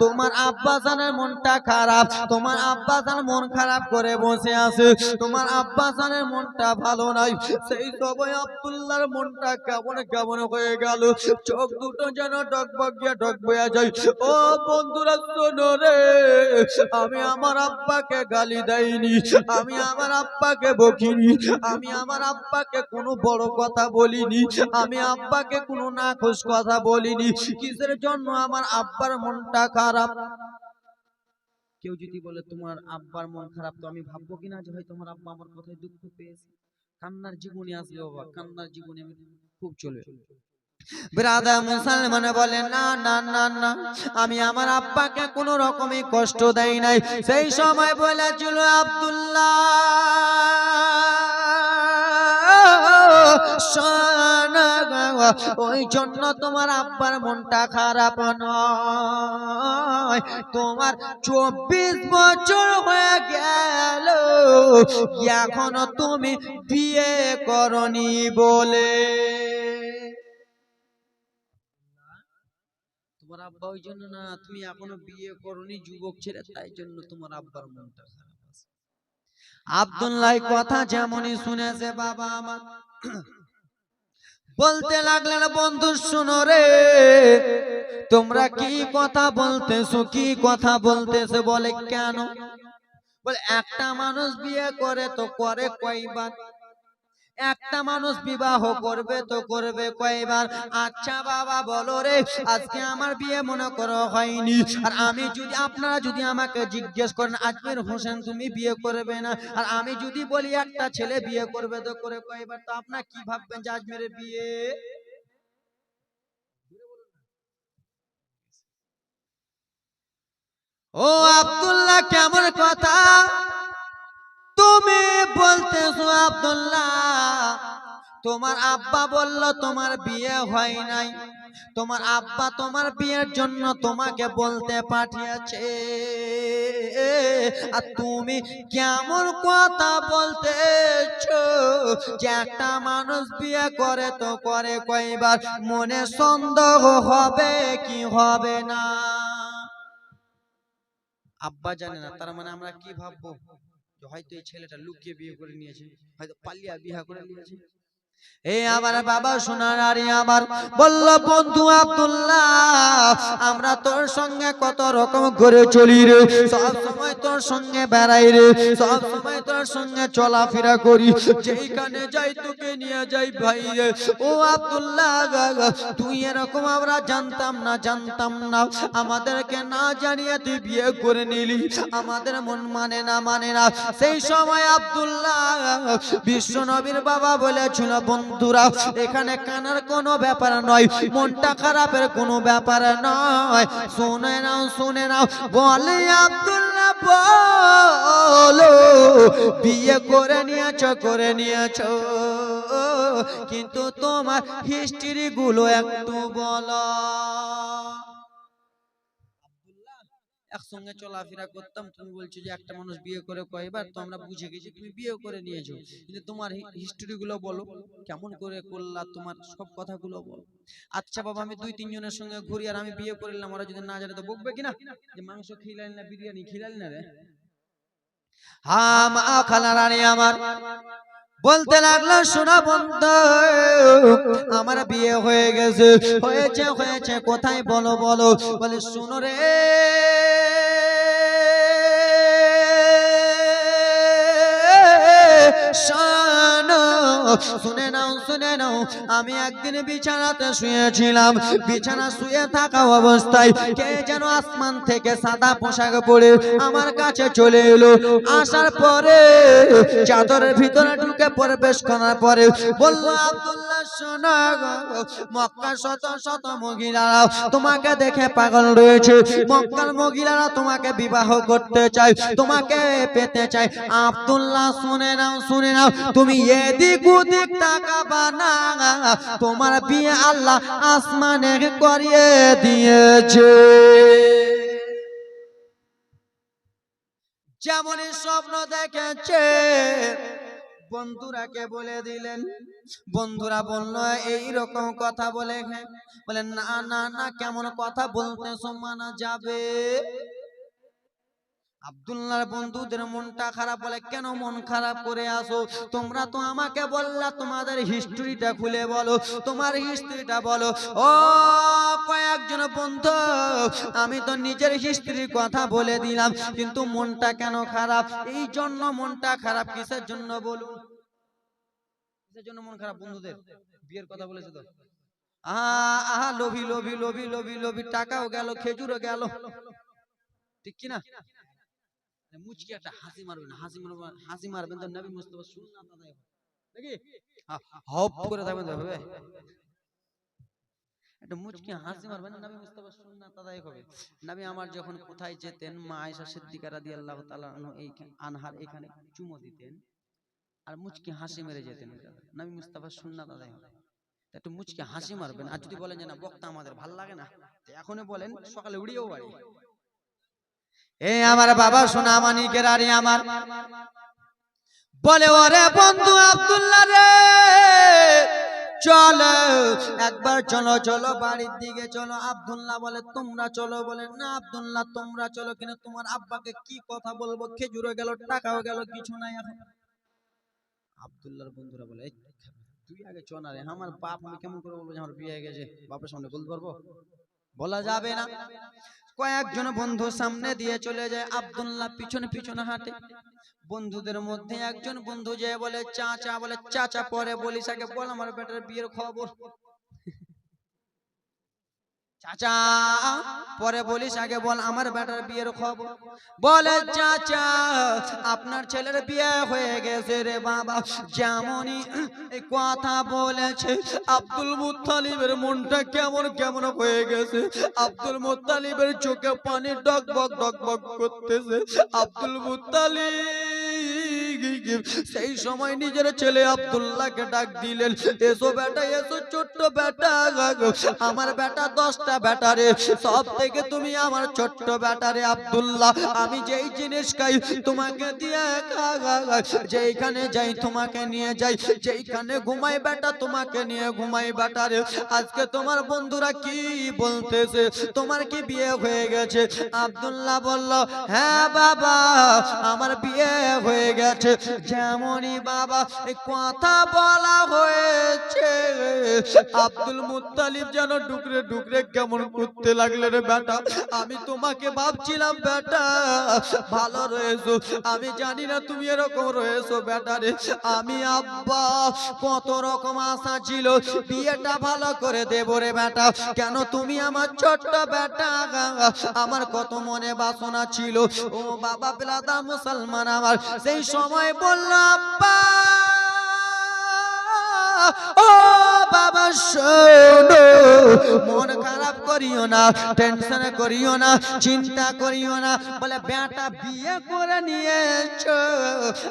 তোমার আব্বাজানের মনটা খারাপ, তোমার আব্বাজান মন খারাপ করে বসে আছে, তোমার আব্বাজানের মনটা ভালো নাই। সেই সময় আব্দুল্লাহর মনটা কেমন কেমন হয়ে গেল, চোখ দুটো যেন ডগবগিয়া যায়। ও বন্ধুরা শোনো রে, আমি আমার আব্বাকে গালি দেইনি, আমি আমার আব্বাকে বকিনি, আমি আমার আব্বাকে কোনো বড় কথা বলিনি, আমি আব্বাকে কোনো নাখুশ কথা বলিনি। কিসের জন্য আমার আব্বার মনটা খারাপ? কেউ যদি বলে তোমার আব্বার মন খারাপ, তো আমি ভাববো কিনা যে হয় তোমার আব্বা আমার কথায় দুঃখ পেয়েছে? কান্নার জীবনী আসবে বাবা, কান্নার জীবনী আমি খুব চলবে। ব্রাদার মুসলমান বলে না না না না, আমি আমার আব্বাকে কোনো রকমই কষ্ট দেই নাই। সেই সময় বলেছিল আব্দুল্লাহ ওই জন্য তোমার আব্বার মনটা খারাপ নয়, তোমার 24 বছর হয়ে গেল এখনো তুমি বিয়ে করনি বলে। তোমার আব্বা ওই জন্য না, তুমি এখনো বিয়ে করনি, যুবক ছেলে, তাই জন্য তোমার আব্বার মনটা খারাপ আছে। আব্দুল্লাহ কথা যেমনই শুনেছে বাবা আমার বলতে লাগলেন বন্ধু শুনো রে, তোমরা কি কথা বলতেছো, কি কথা বলতেছো? বলে কেন? বলে একটা মানুষ বিয়ে করে তো করে কয়বার, একটা মানুষ বিবাহ করবে তো করবে কয়বার? আচ্ছা বাবা বলো রে, আজকে আমার বিয়ে মনে করো হয়নি, আর আমি যদি আপনারা যদি আমাকে জিজ্ঞেস করেন আজমের হোসেন তুমি বিয়ে করবে না, আর আমি যদি বলি একটা ছেলে বিয়ে করবে তো করে কয়বার, তো আপনারা কি ভাববেন যে আজমেরের বিয়ে? ও আব্দুল্লাহ কেমন কথা তুমি বলতেছো? আব্দুল্লাহ তোমার আব্বা বলল তোমার বিয়ে হয় নাই, তোমার আব্বা তোমার বিয়ের জন্য তোমাকে বলতে পাঠিয়েছে, আর তুমি কেমন কথা বলতেছো যে একটা মানুষ বিয়ে করে তো করে কয়বার? মনে সন্দেহ হবে কি হবে না? আব্বা জানে না, তার মানে আমরা কি ভাববো? যে হয়তো এই ছেলেটা লুকিয়ে বিয়ে করে নিয়েছে, হয়তো পালিয়ে বিয়ে করে নিয়েছে। এই আমার বাবা সোনার আরে আমার বলল বন্ধু আব্দুল্লাহ আমরা তোর সঙ্গে কত রকম করে চলি রে, সব সময় তোর সঙ্গে বেড়াই রে, সব সময় তোর সঙ্গে চলাফেরা করি, যেইখানে যাই তোকে নিয়ে যাই ভাই রে। ও আব্দুল্লাহ তুই এরকম আমরা জানতাম না, আমাদেরকে না জানিয়ে তুই বিয়ে করে নিলি, আমাদের মন মানে না। সেই সময় আব্দুল্লাহ বিশ্ব নবীর বাবা বলেছিল বন্ধুরা এখানে কানার কোনো ব্যাপার নয়, মনটা খারাপের কোনো ব্যাপার নয়। শুনে নাও বলে আব্দুল্লাহ বলো বিয়ে করে নিয়েছো কিন্তু তোমার হিস্ট্রি গুলো একটু বলো। একসঙ্গে চলাফেরা করতাম, তুমি বলছো যে একটা মানুষ বিয়ে করে কয়বার, তো আমরা বুঝে গেছি তুমি বিয়ে করে নিয়েছো, কিন্তু তোমার হিস্টরি গুলো বলো, কেমন করে করলা, তোমার সব কথাগুলো বলো। আচ্ছা বাবা, আমি 2-3 জনের সঙ্গে ঘুরি আর আমি বিয়ে করে নিলাম, ওরা যদি না জানে তো বকবে কিনা যে মাংস খিলালি না বিরিয়ানি খিলালি না রে। মা খালা রানী আমার বলতে লাগলো, শোনা বন্ধু, আমার বিয়ে হয়ে গেছে, হয়েছে হয়েছে, কোথায় বলো বলো। বলে শোনো রে শোনো, শুনে নাও শুনে নাও, আমি একদিন বিছানাতে শুয়েছিলাম, বিছানা শুয়ে থাকা অবস্থায় কে যেন আসমান থেকে সাদা পোশাক পরে আমার কাছে চলে এলো। আসার পরে চাদরের ভিতরে ঢুকে প্রবেশ করার পরে বললো, আব্দুল্লাহ শোনো, মক্কার শত শত মহিলারা তোমাকে দেখে পাগল রয়েছে, মক্কার মহিলারা তোমাকে বিবাহ করতে চায়, তোমাকে পেতে চায়। আব্দুল্লাহ শুনে নাও শুনে নাও, তুমি এদিক ওদিক তাকাবা না, তোমার বিয়ে আল্লাহ আসমানে করিয়ে দিয়েছে। যেমনই স্বপ্ন দেখেছে বন্ধুরাকে বলে দিলেন। বন্ধুরা বলল এইরকম কথা বলে, বলে না না না, কেমন কথা বলতেছো, মানা যাবে। আব্দুল্লাহর বন্ধুদের মনটা খারাপ, বলে কেন মন খারাপ করে আসো, তোমরা তো আমাকে বললা তোমাদের হিস্ট্রিটা খুলে বলো, তোমার হিস্ট্রিটা বলো। ও কয়েকজন বন্ধু, আমি তো নিজের হিস্ট্রির কথা বলে দিলাম, কিন্তু মনটা কেন খারাপ, এই জন্য মনটা খারাপ। কিসের জন্য বলুন, কিসের জন্য মন খারাপ বন্ধুদের? বিয়ের কথা বলেছে তো, আহা আহা, লোভী লোভী লোভী লোভী লোভী, টাকাও গেল খেজুরও গেল, ঠিক কিনা? মুচকি একটা হাসি মারবেন, হাসি মারবেন তো নবী মুস্তাফা সুন্নাত আদায় হবে নাকি? হপ করে থাকবেন তো হবে, একটা মুচকি হাসি মারবেন, নবী মুস্তাফা সুন্নাত আদায় হবে। নবী আমার যখন কোথায় যেতেন, মা আয়েশা সিদ্দিকা রাদিয়াল্লাহু তাআলা আনহার এখানে চুমো দিতেন আর মুচকি হাসি মেরে যেতেন, নবী মুস্তাফা সুন্নাত আদায় হবে। একটু মুচকি হাসি মারবেন। আর যদি বলেন যে না বক্তা আমাদের ভাল লাগে না, এখনই বলেন, সকালে উড়িয়েও বাড়ি। এই আমার বাবা সোনা মানিকের আরে আমার বলে, ওরে বন্ধু আব্দুল্লাহ রে, চলো একবার, চলো চলো বাড়ির দিকে চলো। আব্দুল্লাহ বলে তোমরা চলো, বলে না আব্দুল্লাহ তোমরা চলো, কিন্তু তোমার আব্বাকে কি কথা বলবো, খেজুরও গেল টাকাও গেল, কিছু নাই এখন। আব্দুল্লাহর বন্ধুরা বলে, তুই আগে চ না রে, আমার বাপ আমি কেমন করে বলবো যে আমার বিয়ে হয়ে গেছে, বাপের সামনে বলতে পারবো? বলা যাবে না। কয়েকজন বন্ধু সামনে দিয়ে চলে যায়, আব্দুল্লাহ পিছনে পিছনে হাঁটে। বন্ধুদের মধ্যে একজন বন্ধু যে বলে চাচা, বলে চাচা পরে বলিস, আগে বল আমার বেটার বিয়ের খবর। চাচা পরে বলিস, আগে বল আমার বেটার বিয়ের খবর। বলে চাচা আপনার ছেলের বিয়ে হয়ে গেছে রে বাবা। যেমনই এই কথা বলেছে আব্দুল মুত্তালিবের মনটা কেমন কেমন হয়ে গেছে, আব্দুল মুত্তালিবের চোখে পানি ডকবক ডকবক করতেছে। আব্দুল মুত্তালিব সেই সময় নিজের ছেলে আব্দুল্লাহকে ডাক দিলেন, এসো বেটা এসো, ছোট্ট বেটা, আমার বেটা 10টা বেটা রে, সব থেকে তুমি আমার ছোট্ট বেটা রে আব্দুল্লাহ। আমি যেই জিনিস খাই তোমাকে দিয়ে খাই, যেইখানে যাই তোমাকে নিয়ে যাই, যেইখানে ঘুমাই বেটা তোমাকে নিয়ে ঘুমাই বেটা রে। আজকে তোমার বন্ধুরা কি বলতেছে, তোমার কি বিয়ে হয়ে গেছে? আব্দুল্লাহ বলল, হ্যাঁ বাবা আমার বিয়ে হয়ে গেছে। যেমনই বাবা এই কথা বলা হয়েছে, আব্দুল মুত্তালিব যেন ডুকরে ডুকরে কেমন করতে লাগলেন, বেটা আমি তোমাকে ভাবছিলাম বেটা ভালো রয়েছো, আমি জানি না তুমি এরকম রয়েছো বেটা রে। আমি আব্বা কত রকম আশা ছিল বিয়েটা ভালো করে দেব রে বেটা, কেন তুমি আমার ছোট্ট বেটা, আমার কত মনে বাসনা ছিল। ও বাবা বেলাদা মুসলমান আমার সেই সময় বলল, আব্বা ও বাবা শোনো, মন খারাপ করিও না, টেনশন করিও না, চিন্তা করিও না। বলে বেটা বিয়ে করে নিয়েছো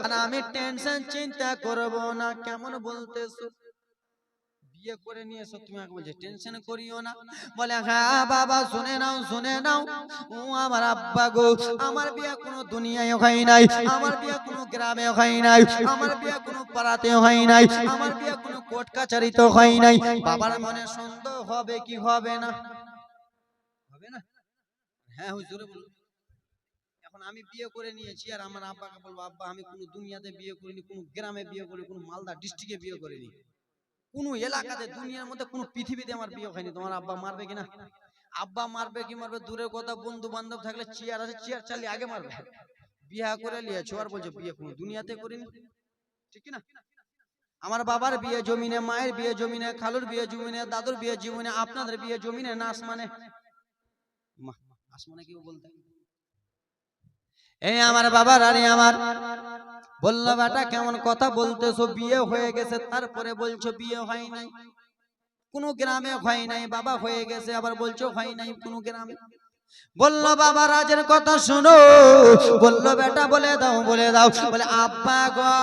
আর আমি টেনশন চিন্তা করব না। কেমন বলতেছো? বিয়ে করে নিয়ে এসো, তুমি আমাকে বলছো টেনশন করিও না। বলে হ্যাঁ বাবা শুনে নাও ও আমার আব্বা গো, আমার বিয়ে কোনো দুনিয়ায় হয় নাই, আমার বিয়ে কোনো গ্রামে হয় নাই, আমার বিয়ে কোনো পাড়াতে হয় নাই, আমার বিয়ে কোনো কোর্ট কাছারিতে হয় নাই। বাবার মনে সন্দেহ হবে কি হবে না? হবে না? হ্যাঁ হুজুর বলুন। এখন আমি বিয়ে করে নিয়েছি আর আমার আব্বাকে বলবো আব্বা আমি কোনো দুনিয়াতে বিয়ে করিনি, কোনো গ্রামে বিয়ে করিনি, কোনো মালদা ডিস্ট্রিক্টে বিয়ে করিনি, কোনো এলাকাতে দুনিয়ার মধ্যে কোনো পৃথিবীতে আমার বিয়ে হয়নি। তোমার আব্বা মারবে কিনা? আব্বা মারবে কি মারবে দূরের কথা, বন্ধু বান্ধব থাকলে চেয়ার আছে চেয়ার চালিয়ে আগে মারবে। বিয়ে করে নিয়েছো আর বলছো বিয়ে কোনো দুনিয়াতে করিনি, ঠিক না? আমার বাবার বিয়ে জমিনে, মায়ের বিয়ে জমিনে, খালুর বিয়ে জমিনে, দাদুর বিয়ে জমিনে, আপনাদের বিয়ে জমিনে না আসমানে? আসমানে কেউ বলতে এই আমার বাবার আরে আমার বললো বেটা কেমন কথা বলতেছো, বিয়ে হয়ে গেছে তারপরে বলছো বিয়ে হয় নাই, কোনো গ্রামে হয় নাই, বাবা হয়ে গেছে আবার বলছো হয় নাই কোনো গ্রামে। বললো বাবা রাজের কথা শুনো, বললো বেটা বলে দাও বলে আব্বা গো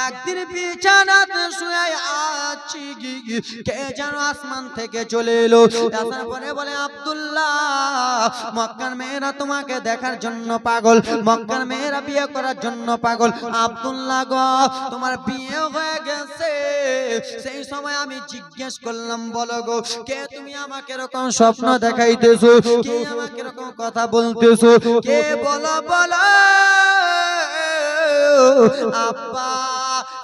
একদিন বিছানাতে শুয়ে আছি কে যেন আসমান থেকে চলে এলো, আসার পরে বলে আব্দুল্লাহ মক্কার মেয়েরা তোমাকে দেখার জন্য পাগল, মক্কার মেয়েরা বিয়ে করার জন্য পাগল, আব্দুল্লাহ গো তোমার বিয়ে হয়ে গেছে। সেই সময় আমি জিজ্ঞেস করলাম বলো গো কে তুমি আমাকে এরকম স্বপ্ন দেখাইতেছো, কে আমাকে এরকম কথা বলতেছো, কে বলো আব্বা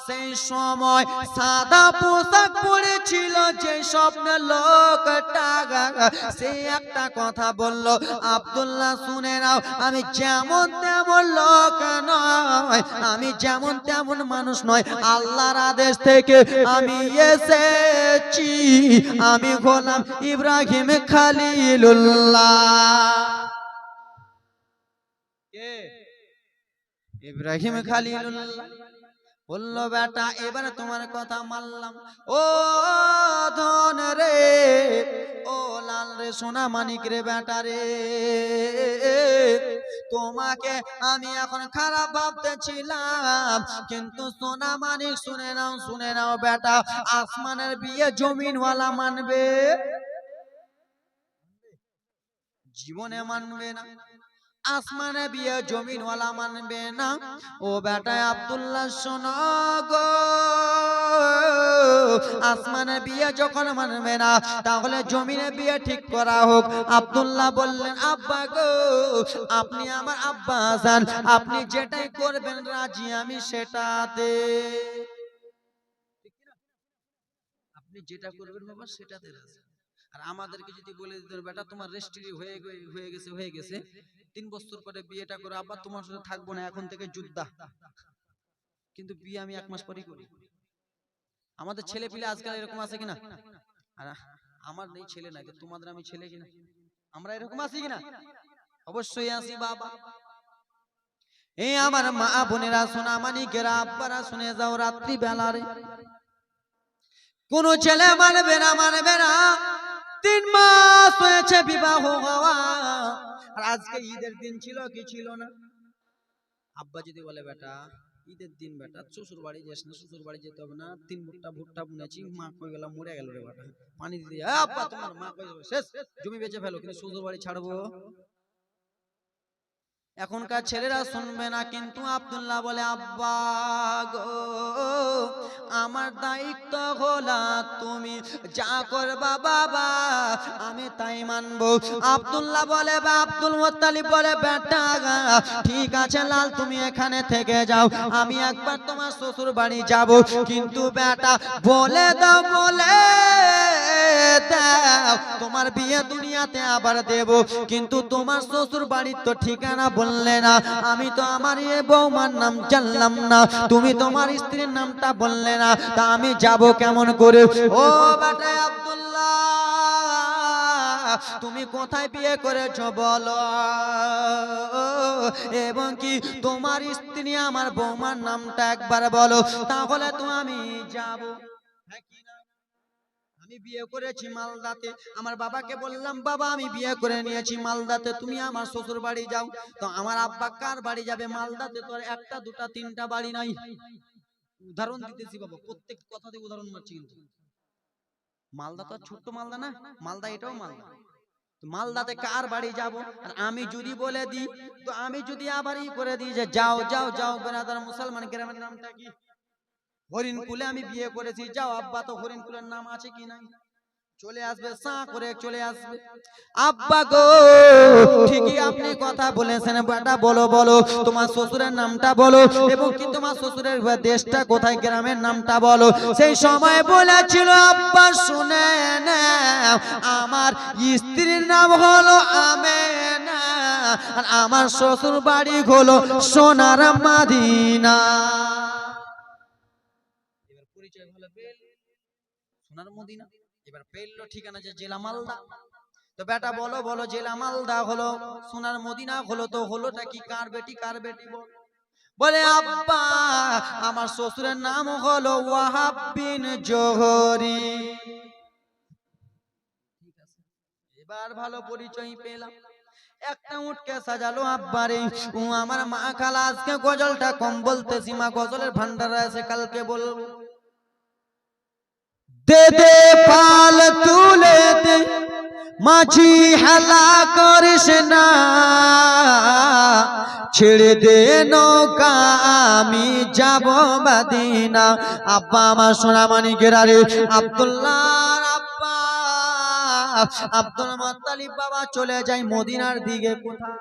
সেই সময় সাদা পোশাক পরেছিল যে স্বপ্নের লোকটা, সেই একটা কথা বলল আব্দুল্লাহ শুনে নাও আমি যেমন তেমন লোক নয়, আমি যেমন তেমন মানুষ নয়, আল্লাহর আদেশ থেকে আমি এসেছি, আমি গোলাম ইব্রাহিম খলিলুল্লাহ। কে? ইব্রাহিম খলিলুল্লাহ। বললো বেটা এবারে তোমার কথা মানলাম, ও ধন রে, ও লাল রে, সোনা মানিক রে বেটা রে, তোমাকে আমি এখন খারাপ ভাবতেছিলাম, কিন্তু সোনা মানিক শুনে নাও বেটা, আসমানের বিয়ে জমিনওয়ালা মানবে? জীবনে মানবে না। আসমানে বিয়ে জমিনওয়ালা মানবে না। ও বেটা আব্দুল্লাহ শোনো গো, আসমানে বিয়ে যখন মানবে না তাহলে জমিনে বিয়ে ঠিক করা হোক। আব্দুল্লাহ বললেন আব্বা গো আপনি আমার আব্বা আছেন, আপনি যেটাই করবেন রাজি আমি সেটাতে। আপনি যেটা করবেন বাবা সেটাতে রাজি। আর আমাদেরকে যদি বলে দিতেন বেটা তোমার রেজিস্ট্রি হয়ে গেছে 3 বছর পরে বিয়েটা করে আব্বা তোমার সাথে থাকবো না, এখন থেকে যুদ্ধ, কিন্তু বিয়ে আমি 1 মাস পরেই করি। আমাদের ছেলে পিলে আজকাল এরকম আছে কিনা? আর আমার নেই ছেলে নাই, তোমাদের আমি ছেলে কিনা? আমরা এরকম আছি কিনা? অবশ্যই আছি বাবা। এই আমার মা বোনেরা সোনা মানিকেরা আব্বারা শুনে যাও, রাত্রি বেলারে কোন ছেলে মানবে না 3 মাস হয়েছে বিবাহ হওয়া, আর আজকে ঈদের দিন ছিল কি ছিল না? আব্বা যদি বলে বেটা ঈদের দিন বেটা শ্বশুর বাড়ি যাস না, শ্বশুর বাড়ি যেতে হবে না, 3 মুঠটা ভুট্টা বুনেছি, মা কই গেল মরে গেল রে বেটা, পানি দিয়ে আব্বা তোমার মা কই যাবে শেষ, জমি বেচে ফেলো, কিন্তু শ্বশুর বাড়ি ছাড়বো। এখনকার ছেলেরা শুনবে না, কিন্তু আব্দুল্লাহ বলে আব্বা গো আমার দায়িত্ব হলো তুমি যা করবা বাবা আমি তাই মানবো। আব্দুল্লাহ বলে বা আব্দুল মুত্তালিব বলে বেটা ঠিক আছে লাল তুমি এখানে থেকে যাও, আমি একবার তোমার শ্বশুর বাড়ি যাব, কিন্তু বেটা বলে দাও তোমার বিয়ে দুনিয়াতে আবার দেব, কিন্তু তোমার শ্বশুর বাড়ির তো ঠিকানা বললে না, আমি তো আমার এ বৌমার নাম জানলাম না, তুমি তোমার স্ত্রীর নামটা বললে না, তা আমি যাব কেমন করে? ও বেটা আব্দুল্লাহ তুমি কোথায় বিয়ে করেছো বলো, এবং কি তোমার স্ত্রী আমার বৌমার নামটা একবার বলো, তাহলে তো আমি যাব। আমি বিয়ে করেছি মালদাতে, আমার বাবাকে বললাম বাবা আমি বিয়ে করে নিয়েছি মালদাতে, তুমি আমার শ্বশুর বাড়ি যাও। তো আমার আব্বা কার বাড়ি যাবে? মালদাতে তো একটা দুটা তিনটা বাড়ি নাই। উদাহরণ দিতেছি বাবা, প্রত্যেক কথাতে উদাহরণ মারছি কিন্তু। মালদা তো ছোট্ট মালদা না, মালদা এটাও মালদা। মালদাতে কার বাড়ি যাব? আর আমি যদি বলে দিই, তো আমি যদি আবার ই করে দিই যে যাও যাও যাও বেনাদার মুসলমান গ্রামের নামটা কি? হরিণকুলে আমি বিয়ে করেছি, যাও আব্বা, তো হরিণকুলের নাম আছে কি নাই? চলে আসবে, সা করে চলে আসবে। আব্বা গো, ঠিকই আপনি কথা বলেছেন বেটা, বলো বলো তোমার শ্বশুরের নামটা বলো, এবং কি তোমার শ্বশুরের দেশটা কোথায়, গ্রামের নামটা বলো। সেই সময় বলেছিল, আব্বা শুনে নাও, আমার স্ত্রীর নাম হলো আমেনা, আর আমার শ্বশুর বাড়ি হলো সোনার মদিনা। এবার পরিচয় হলো বেল, সোনার মদিনা। এবার পেল ঠিকানা যে জেলা মালদা। তো বেটা বলো বলো, জেলা মালদা হলো, সোনার মদিনা হলো, তো হলোটা কি? কার বেটি কার বেটি বল? বলে আব্বা আমার শ্বশুরের নাম হলো ওয়াহাব বিন জোহরি। ঠিক আছে, এবার ভালো পরিচয় পেলাম। একটা উঠকে সাজালো আব্বারে, ও আমার মা খালা আজকে গজলটা কম বলতেছি, মা গজলের ভান্ডার আছে, কালকে বলবো। দে দে পাল তুলে দে, মাঝি হেলা করিস না, ছেড়ে দে নৌকা আমি যাব মদিনা। আব্বা আমার সোনামানিকের আরে আব্দুল্লাহর আব্বা আব্দুল মুত্তালিব বাবা চলে যায় মদিনার দিকে। কোথায়?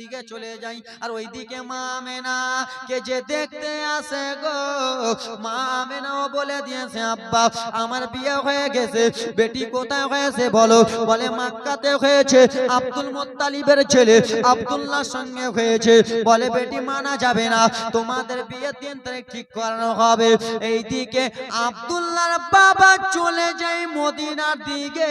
দিকে চলে যাই, আর ওইদিকে মা আমেনা কে যে দেখতে আসে গো, মা আমেনাও বলে দিয়েছে আব্বা আমার বিয়ে হয়ে গেছে। বেটি কোথায় হয়েছে বলো? বলে মক্কাতে হয়েছে, আব্দুল মুত্তালিবের ছেলে আব্দুল্লাহর সঙ্গে হয়েছে। বলে বেটি মানা যাবে না, তোমাদের বিয়ে 3 তারিখ ঠিক করানো হবে। এইদিকে আব্দুল্লাহর বাবা চলে যায় মদিনার দিকে,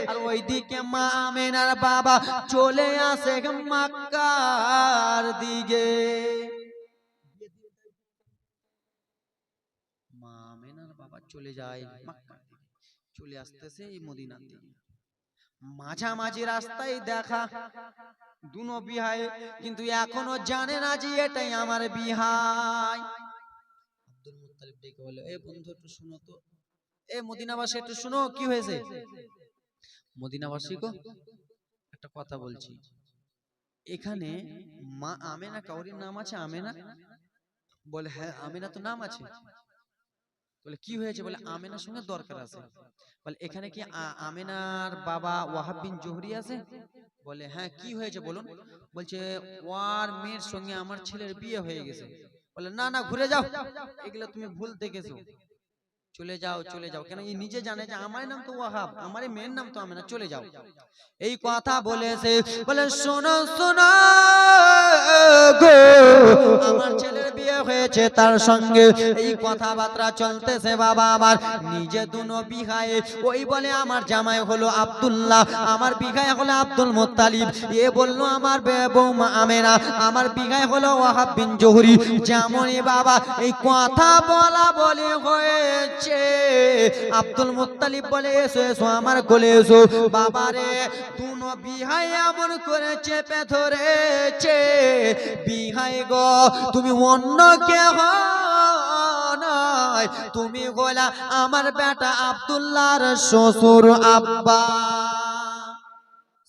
আর ওইদিকে মা আমেনার বাবা চলে আসে মক্কার দিকে। মা আমেনার বাবা চলে যায় মক্কার দিকে, চলে আসতেছে এই মদিনার দিকে। মাঝামাঝি রাস্তায় দেখা দুনো বিহাই, কিন্তু এখনো জানে না যে এটাই আমার বিহাই। আব্দুল মুত্তালিব ডেকে বলে, এ বন্ধু একটু শুনো তো, এ মদিনাবাসী একটু শুনো, কি হয়েছে? মদিনাবাসী গো, একটা কথা বলছি, এখানে মা আমেনা কাউরির নাম আছে আমেনা? বলে হ্যাঁ আমেনা তো নাম আছে। বলে কি হয়েছে? বলে আমেনার সঙ্গে দরকার আছে। বলে এখানে কি আমেনার বাবা ওয়াহাব বিন জোহরি আছে? বলে হ্যাঁ, কি হয়েছে বলুন। বলছে ওয়ার মেয়ের সঙ্গে আমার ছেলের বিয়ে হয়ে গেছে। বলে না না, ঘুরে যাও, এগুলো তুমি ভুল দেখেছো, চলে যাও চলে যাও। কেন? এই নিজে জানে যে আমার নাম তো ওয়াহাব, আমার মেয়ের নাম তো আমেনা, চলে যাও। এই কথা বলেছে। বলে শোনো শোনো গো, আমার ছেলের বিয়ে হয়েছে, তার সঙ্গে এই কথাবার্তা চলতেছে। বাবা আমার নিজে দুনো বিহায়ে, ওই বলে আমার জামাই হলো আব্দুল্লাহ, আমার বিঘায় হলো আব্দুল মুত্তালিব। এ বললো আমার বৌমা আমেনা, আমার বিঘায় হলো ওয়াহাব বিন জোহরি। যেমনই বাবা এই কথা বলা বলে হয়েছে, আব্দুল মুত্তালিব বলে এসো এসো আমার কোলে এসো। বাবারে দুনো বিহাই এমন করে চেপে ধরেছে, বিহাই গো তুমি অন্য কেহ নয়, তুমি গোলা আমার বেটা আব্দুল্লাহর শ্বশুর আব্বা।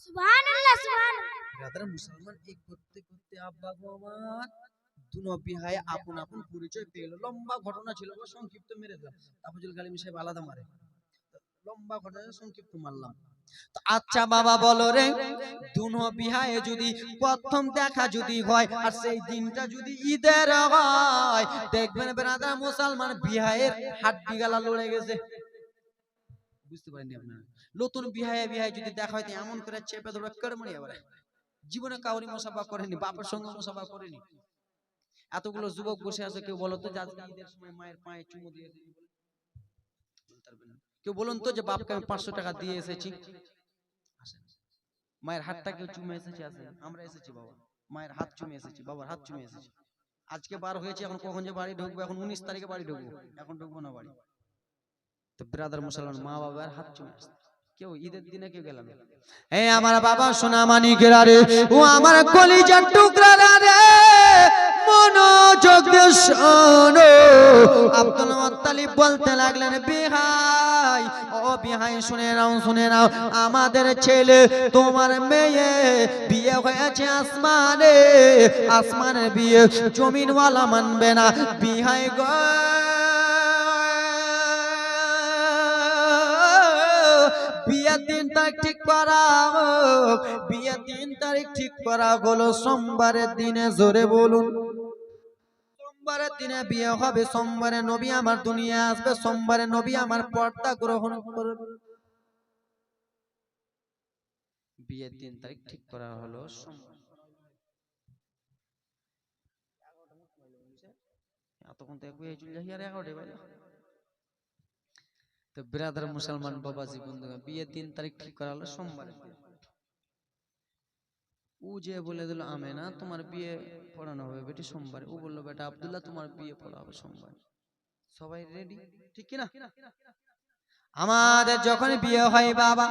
সুবহানাল্লাহ সুবহানাল্লাহ। মুসলমান এই করতে করতে আব্বা গো আমার দুনো বিহাই আপন আপন পরিচয় পেল। লম্বা ঘটনা ছিল, সংক্ষিপ্ত মেরে দিলাম। তাফাজুল কালিম সাহেব আলাদা মারে, লম্বা ঘটনা সংক্ষিপ্ত মারলাম। আচ্ছা বাবা বলো রে, দুনো বিহায়ে যদি প্রথম দেখা যদি হয়, আর সেই দিনটা যদি ঈদের হয়, দেখবেন ব্রাদার মুসলমান বিহায়ের হাড্ডি গালা লড়ে গেছে। বুঝতে পারেননি আপনারা? নতুন বিহায়ে বিহায়ে যদি দেখা হয়, এমন করে চেপে ধরে কেড়ে আবার জীবনে কাউরি মুসাফা করেনি, বাপের সঙ্গে মুসাফা করেনি। এতগুলো যুবক বসে আছে, কেউ বলো তো যে আজকে ঈদের সময় মায়ের পায়ে চুমু দিয়েছে? কেউ বলুন তো যে বাপকে আমি 500 টাকা দিয়ে এসেছি? মায়ের হাতটা কেউ চুমে এসেছে? আছে, আমরা এসেছি বাবা, মায়ের হাত চুমে এসেছি, বাবার হাত চুমে এসেছি। আজকে বার হয়েছে, এখন কখন যে বাড়ি ঢুকবো? এখন 19 তারিখে বাড়ি ঢুকবো, এখন ঢুকবো না বাড়ি। তো ব্রাদার মুসলমান মা বাবার হাত চুমে আসছে, কেউ ঈদের দিনে কেউ গেল না। এই আমার বাবা সোনা মানিকেরা রে, ও আমার কলিজার টুকরা রে, মনোযোগ দিয়ে শোনো। আব্দুল মুত্তালিব বলতে লাগলেন বিহাই ও বিহাই শুনে নাও আমাদের ছেলে তোমার মেয়ে বিয়ে হয়েছে আসমানে আসমানের বিয়ে জমিনওয়ালা মানবে না বিহাই গো বিয়ে 3 তারিখ ঠিক করা হোক বিয়ে 3 তারিখ ঠিক করা হলো সোমবারের দিনে জোরে বলুন সোমবারের দিনে বিয়ে হবে সোমবারে নবী আমার দুনিয়া আসবে সোমবারে নবী আমার পর্দা গ্রহণ করবে বিয়ের 3 তারিখ ঠিক করা হলো সোমবার। এতক্ষণ তো একই চলে যাই আর 11টা বাজে। তো ব্রাদার মুসলমান বাবাজি বন্ধুগণ বিয়ের 3 তারিখ ঠিক করা হলো সোমবারে। ও যে বলে দিল আমেনা তোমার বিয়ে পড়ানো হবে বেটি সোমবারে। ও বললো বেটা আব্দুল্লাহ তোমার বিয়ে পড়া হবে সোমবারে। সবাই রেডি ঠিক কি না? আমাদের যখন বিয়ে হয় বাবা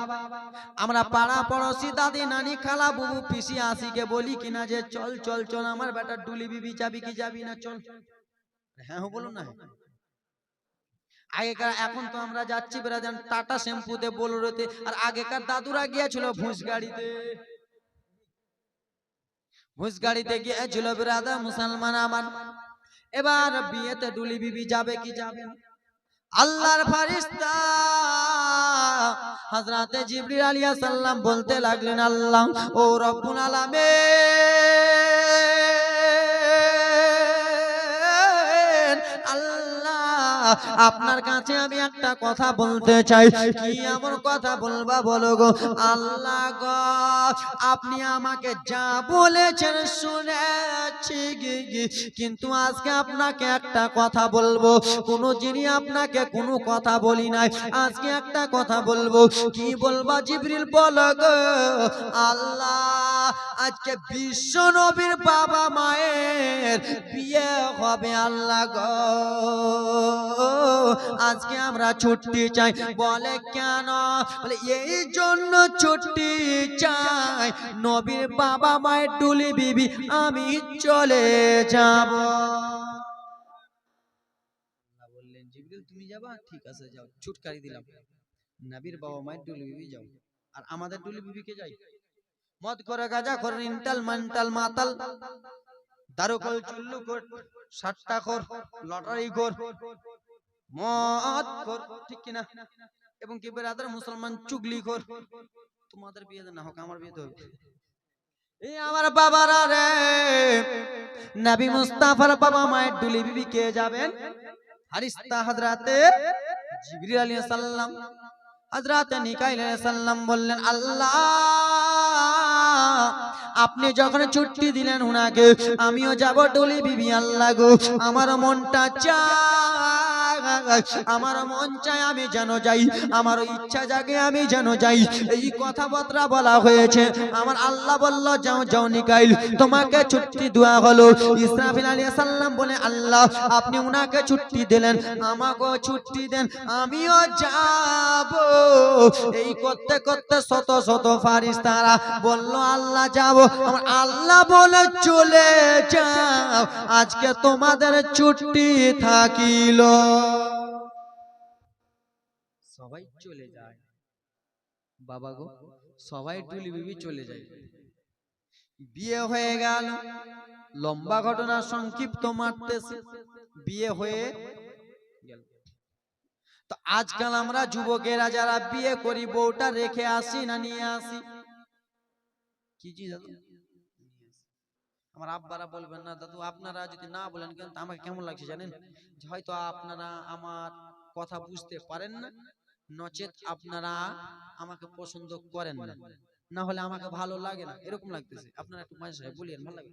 আমরা পাড়া পড়োশি দাদি নানি খালা বুবু পিসি আসিকে বলি কিনা যে চল চল চল আমার বেটা ডুলি বিবি যাবি কি যাবি না চল হ্যাঁ বলুন না আগেকার এখন তো আমরা যাচ্ছি ব্রাদার টাটা শ্যাম্পুতে বোলেরোতে আর আগেকার দাদুরা গিয়েছিল ভুঁস গাড়িতে গিয়েছিল ব্রাদার মুসলমান আমার এবার বিয়েতে ডুলি বিবি যাবে কি যাবে না আল্লাহর ফেরেশতা হযরতে জিবরিল আলাইহিস সালাম বলতে লাগলেন আল্লাহ ও রব্বুল আলামিন আল্লাহ আপনার কাছে আমি একটা কথা বলতে চাই কি এমন কথা বলবা বলো গো আল্লাহ গো আপনি আমাকে যা বলেছেন শুনেছি কিন্তু আজকে আপনাকে একটা কথা বলবো কোন যিনি আপনাকে কোনো কথা বলি নাই আজকে একটা কথা বলবো কি বলবা জিবরিল বলো গো আল্লাহ আজকে বিশ্ব নবীর বাবা মায়ের বিয়ে হবে আল্লাহ গো আজকে আমরা ছুটি চাই বলে কেন বলে এই জন্য ছুটি চাই নবীর বাবা মায়ের ডুলি বিবি আমি চলে যাব বললেন জিবরিল তুমি যাবা ঠিক আছে যাও ছুটকারি দিলাম নবীর বাবা মায়ের ডুলি বিবি যাও আর আমাদের ডুলি বিবিকে যাই মদ করে গাজা করে ইন্টাল মেন্টাল মাতাল দারুকল চুল্লু কর সাতটা কর লটারি কর মদ কর ঠিক কিনা এবং কি ব্রাদার মুসলমান চুগলি কর তোমাদের বিয়ে না হোক আমার বিয়ে তো হবে এই আমার বাবারা রে নবী মুস্তাফার বাবা মায়ের ডুলি বিবি কে যাবেন ফারিস্তা হযরতে জিবরিল আলাইহিস সালাম হযরতে মিকাইল আলাইহিস সালাম বললেন আল্লাহ আপনি যখন ছুটি দিলেন উনাকে আমিও যাব ডুলি বিবি আল্লাহ গো আমার মনটা চায় আমার মন চায় আমি যেন যাই আমার ইচ্ছা জাগে আমি যেন যাই এই কথাবার্তা বলা হয়েছে আমার আল্লাহ বলল যাও যাও মিকাইল তোমাকে ছুটি দেওয়া হলো ইসরাফিল আলাইহিস সালাম বলে আল্লাহ আপনি উনাকে ছুটি দিলেন আমাকেও ছুটি দেন আমিও যাব এই করতে করতে শত শত ফারিস্তারা বলল আল্লাহ যাব আমার আল্লাহ বলে চলে যাও আজকে তোমাদের ছুটি থাকিল সবাই চলে যায় বাবা গো সবাই ডুলি বিবি চলে যায় বিয়ে হয়ে গেল লম্বা ঘটনা সংক্ষিপ্ত মারতেছে বিয়ে হয়ে গেল তো আজকাল আমরা যুবকেরা যারা বিয়ে করি বউটা রেখে আসি না নিয়ে আসি কি জি দাদু আমার আব্বারা বলবেন না দাদু আপনারা যদি না বলেন কিন্তু আমাকে কেমন লাগছে জানেন হয়তো আপনারা আমার কথা বুঝতে পারেন না নচেত আপনারা আমাকে পছন্দ করেন না না হলে আমাকে ভালো লাগে না এরকম লাগতেছে আপনারা একটু মাঝে সাহেব বলিয়েন ভালো লাগে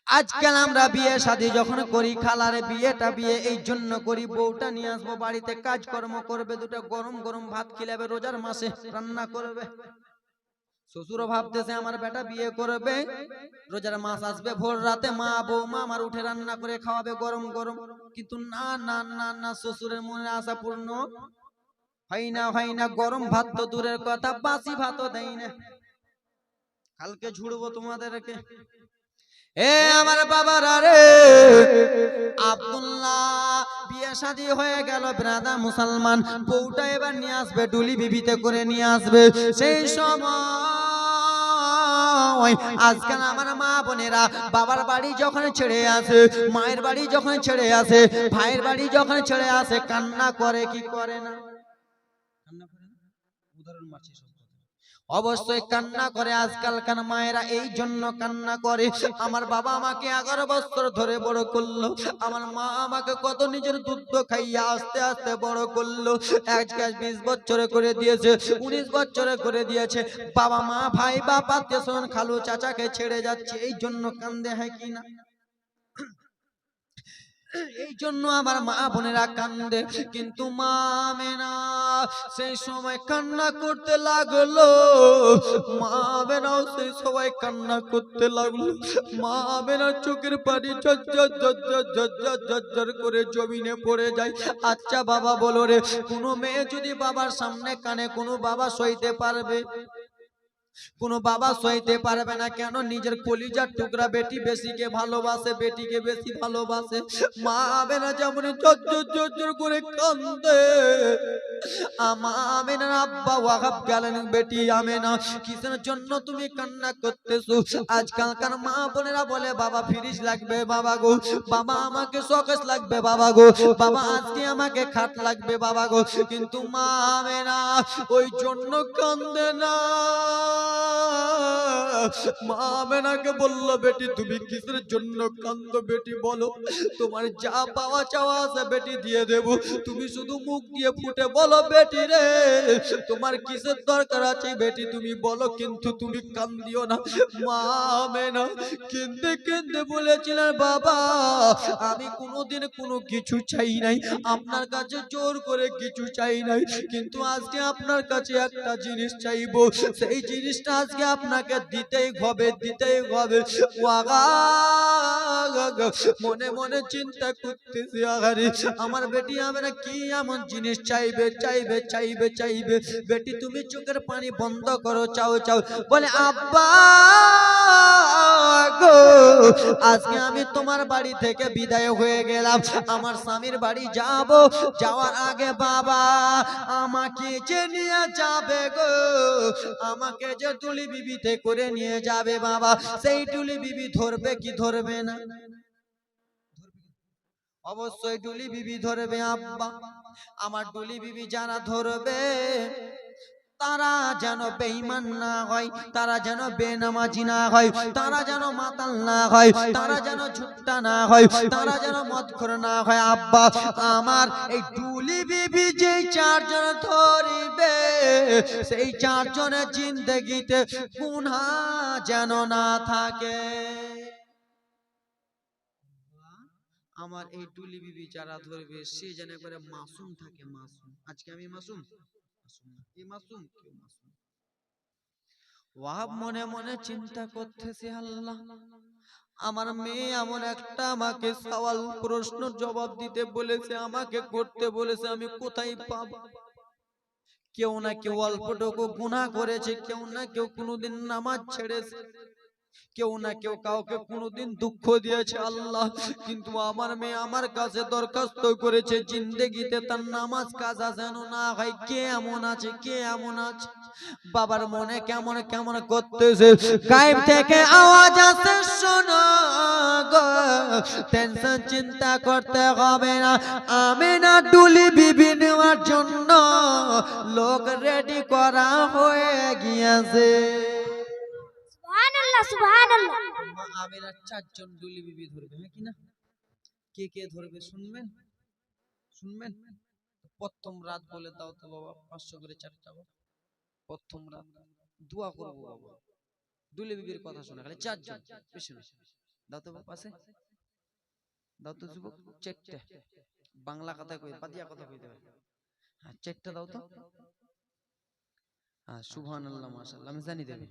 আজকাল আমরা বিয়ে শাদী যখন করি খালারে বিয়ে এই জন্য করি বউটা নিয়ে আসবো বাড়িতে কাজকর্ম করবে দুটো গরম গরম ভাত খিলাবে রোজার মাসে রান্না করবে শ্বশুরও ভাবতেছে আমার বেটা বিয়ে করবে রোজার মাস আসবে ভোর রাতে মা বৌমা আমার উঠে রান্না করে খাওয়াবে গরম গরম কিন্তু না না না না শ্বশুরের মনে আশা পূর্ণ হয় না গরম ভাত তো দূরের কথা বাসি ভাতও দেয় না কালকে ঝুড়বো তোমাদেরকে এ আমার বাবারা রে আব্দুল্লাহ বিয়ে শাদী হয়ে গেল ব্রাদার মুসলমান, বউটা এবার নিয়ে আসবে ডুলি বিবিতে করে নিয়ে আসবে। সেই সময় আজকাল আমার মা বোনেরা বাবার বাড়ি যখন ছেড়ে আসে, মায়ের বাড়ি যখন ছেড়ে আসে, ভাইয়ের বাড়ি যখন ছেড়ে আসে, কান্না করে কি করে না? কান্না করে না? উদাহরণ মারছি সব কথা। অবশ্যই কান্না করে। আজকালকার মায়েরা এই জন্য কান্না করে, আমার বাবা আমাকে 11 বছর ধরে বড় করলো, আমার মা আমাকে কত নিজের দুধ খাইয়া আস্তে আস্তে বড় করলো, আজকে 20 বছরে করে দিয়েছে, 19 বছরে করে দিয়েছে, বাবা মা ভাই বাপ আত্মীয় স্বজন খালু চাচাকে ছেড়ে যাচ্ছে, এই জন্য কান্দে, হয় কি না? এই জন্য আমার মা বোনেরা কান্দে। কিন্তু মা আমেনা সেই সময় কান্না করতে লাগলো, মা আমেনাও সেই সময় কান্না করতে লাগলো। মা আমেনার চোখের পানি ঝরঝর ঝরঝর ঝরঝর ঝরঝর করে জমিনে পড়ে যায়। আচ্ছা বাবা বলো রে, কোনো মেয়ে যদি বাবার সামনে কানে, কোনো বাবা সইতে পারবে? কোনো বাবা সইতে পারবে না। কেন? নিজের কলিজার টুকরা বেটি বেশিকে ভালোবাসে, বেটিকে বেশি ভালোবাসে। মা আমেনা যেমন জোর জোর করে কান্দে, মা আমেনার আব্বা ওয়াহাব গেলেন, বেটি আমেনা কিসের জন্য তুমি কান্না করতেছো? আজকালকার মা বোনেরা বলে বাবা ফ্রিজ লাগবে বাবা গো, বাবা আমাকে শোকেস লাগবে বাবা গো, বাবা আজকে আমাকে খাট লাগবে বাবা গো। কিন্তু মা আমেনা ওই জন্য কান্দে না। মা আমেনাকে বললো, বেটি তুমি কিসের জন্য কান্দো? বেটি বলো, তোমার যা পাওয়া চাওয়া আছে বেটি দিয়ে দেব, তুমি শুধু মুখ দিয়ে ফুটে বলো বেটি রে তোমার কিসের দরকার আছে বেটি তুমি বলো, কিন্তু তুমি কান্দিও না। মা আমেনা কেঁদে কেঁদে বলেছিলেন, বাবা আমি কোনোদিন কোনো কিছু চাই নাই, আপনার কাছে জোর করে কিছু চাই নাই, কিন্তু আজকে আপনার কাছে একটা জিনিস চাইবো, সেই জিনিসটা আজকে আপনাকে দিতেই হবে, দিতেই হবে। মনে মনে চিন্তা করতেছি, আহারে আমার বেটি আমরা কি এমন জিনিস চাইবে চাইবে চাইবে চাইবে। বেটি তুমি চোখের পানি বন্ধ করো, চাও চাও। বলে আব্বা গো, আজকে আমি তোমার বাড়ি থেকে বিদায় হয়ে গেলাম, আমার স্বামীর বাড়ি যাব, যাওয়ার আগে বাবা আমাকে যে নিয়ে যাবে গো, আমাকে যে টুলি বিবিতে করে নিয়ে যাবে বাবা, সেই টুলি বিবি ধরবে কি ধরবে না? অবশ্যই টুলি বিবি ধরবে আব্বা। আমার টুলি বিবি যারা ধরবে তারা যেন বেঈমান না হয়, তারা যেন বেনামাজি না হয়, তারা যেন মাতাল না হয়, তারা যেন ঝুট্টা না হয়, তারা যেন মদখোর না হয়। আব্বা আমার এই টুলি বিবি যে 4 জন ধরিবে, সেই 4 জনের জিন্দেগিতে গুনাহ যেন না থাকে। আমার এই টুলি বিবি যারা ধরবে সে যেন একবারে মাসুম থাকে, মাসুম। আজকে আমি মাসুম? মাসুম না। এই মাসুম? কেউ মাসুম না। ওয়াহাব মনে মনে চিন্তা করতেছে, আল্লাহ আমার মেয়ে এমন একটা আমাকে সওয়াল প্রশ্ন জবাব দিতে বলেছে, আমাকে করতে বলেছে, আমি কোথায় পাবো? কেউ না কেউ অল্পটুকু গুনাহ করেছে, কেউ না কেউ কোনোদিন নামাজ ছেড়েছে, কেউ না কেউ কাউকে কোনোদিন দুঃখ দিয়েছে আল্লাহ, কিন্তু আমার মেয়ে আমার কাছে দরখাস্ত করেছে জিন্দেগিতে তার নামাজ কাজা যেন না হয়। কে এমন আছে? কে এমন আছে? বাবার মনে কেমন কেমন করতেছে, গায়েব থেকে আওয়াজ আসে, শোনো গো টেনশন চিন্তা করতে হবে না, আমি না টুলি বিবি নেওয়ার জন্য লোক রেডি করা হয়ে গিয়েছে। সুবহানাল্লাহ সুবহানাল্লাহ। মা আমেনার 4 জন টুলি বিবি ধরবে, হ্যাঁ কি না? কে কে ধরবে শুনবেন? শুনবেন? প্রথম রাত বলে দাও তো বাবা, 500 করে 4টা বাবা। প্রথম রাত দোয়া করবো বাবা, দুলে বিবির কথা শোনা, খালি 4 জন, বেশি না। দাও তো বাবা পাশে, দাও তো যুবক 4টা। বাংলা কথা কই, পাতিয়া কথা কইতে হবে। হ্যাঁ 4টা দাও তো। হ্যাঁ সুবহানাল্লাহ মাশাআল্লাহ, আমি জানি দেবে।